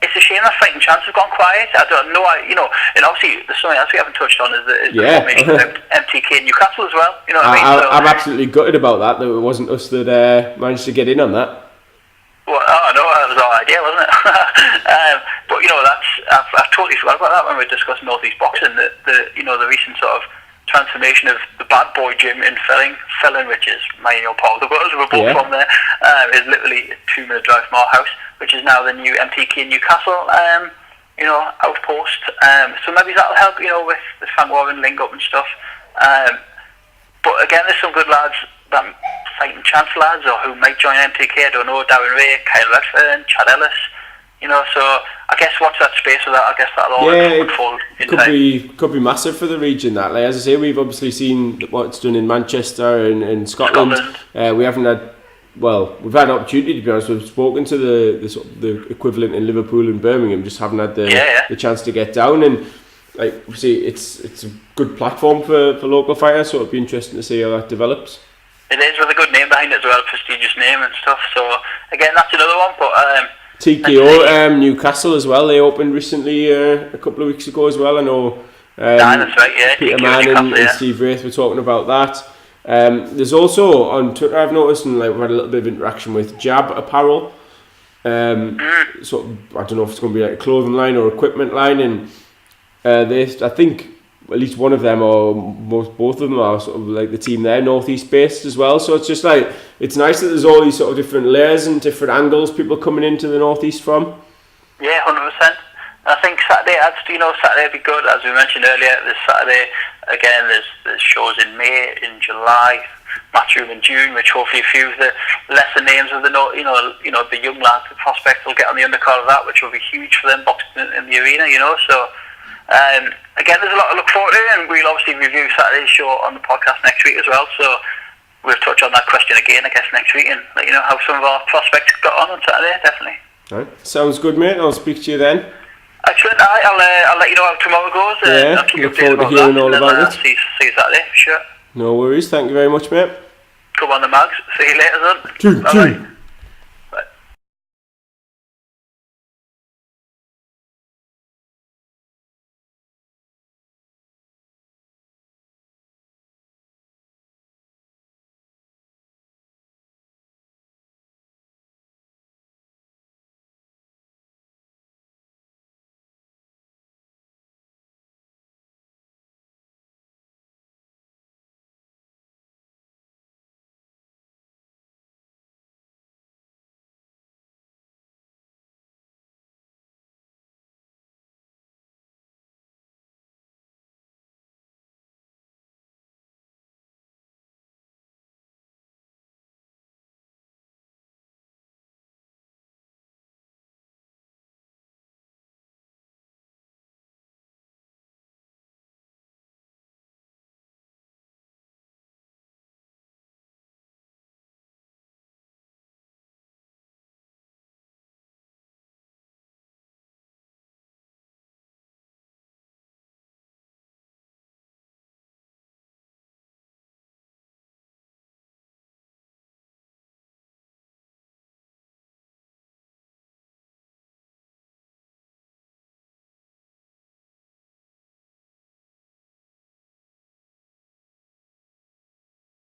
Speaker 1: It's a shame that fighting chance have gone quiet. I don't know, and obviously there's something else we haven't touched on is the formation of MTK in Newcastle as well. You know what I mean?
Speaker 2: I'm absolutely gutted about that it wasn't us that managed to get in on that.
Speaker 1: Well, no, that was our idea, wasn't it? But that's I've totally forgot about that when we were discussing North East boxing. The recent sort of transformation of the Bad Boy Gym in Felling, which is my part of the world. We're both from there. Is literally a 2-minute drive from our house, which is now the new MTK Newcastle. Outpost. So maybe that'll help. With the Frank Warren link up and stuff. But again, there's some good lads that fighting chance lads or who might join MTK. I don't know. Darren Ray, Kyle Redfern, Chad Ellis. So I guess watch that space with that. I guess that'll all unfold in time. Could
Speaker 2: be massive for the region. That, like, as I say, we've obviously seen what it's done in Manchester and in Scotland. We haven't had. Well, we've had an opportunity, to be honest. We've spoken to the equivalent in Liverpool and Birmingham, just haven't had the chance to get down. And like, obviously, it's a good platform for local fighters. So it'll be interesting to see how that develops.
Speaker 1: It is, with a good name behind it as well, a prestigious name and stuff. So again, that's another one. But
Speaker 2: TKO Newcastle as well. They opened recently a couple of weeks ago as well. I know.
Speaker 1: That's right. Yeah.
Speaker 2: Peter Mann and Steve Wraith were talking about that. There's also on Twitter, I've noticed, and like we've had a little bit of interaction with Jab Apparel. Sort of, I don't know if it's going to be like a clothing line or equipment line, and I think at least one of them or both of them are sort of like the team there, Northeast based as well. So it's just like, it's nice that there's all these sort of different layers and different angles people coming into the Northeast from.
Speaker 1: Yeah, 100%. I think Saturday Saturday would be good. As we mentioned earlier, this Saturday again there's shows in May, in July, Matchroom in June, which hopefully a few of the lesser names of the the young lads, the prospects, will get on the undercard of that, which will be huge for them boxing in the arena. So again, there's a lot to look forward to, and we'll obviously review Saturday's show on the podcast next week as well. So we'll touch on that question again, I guess, next week, and let you know how some of our prospects got on Saturday. Definitely.
Speaker 2: All right, sounds good, mate. I'll speak to you then.
Speaker 1: Excellent. I'll let you know how tomorrow goes. I'll keep you updated about
Speaker 2: hearing all about it.
Speaker 1: See you Saturday, sure.
Speaker 2: No worries. Thank you very much, mate.
Speaker 1: Come on the mags. See you later, son. Bye.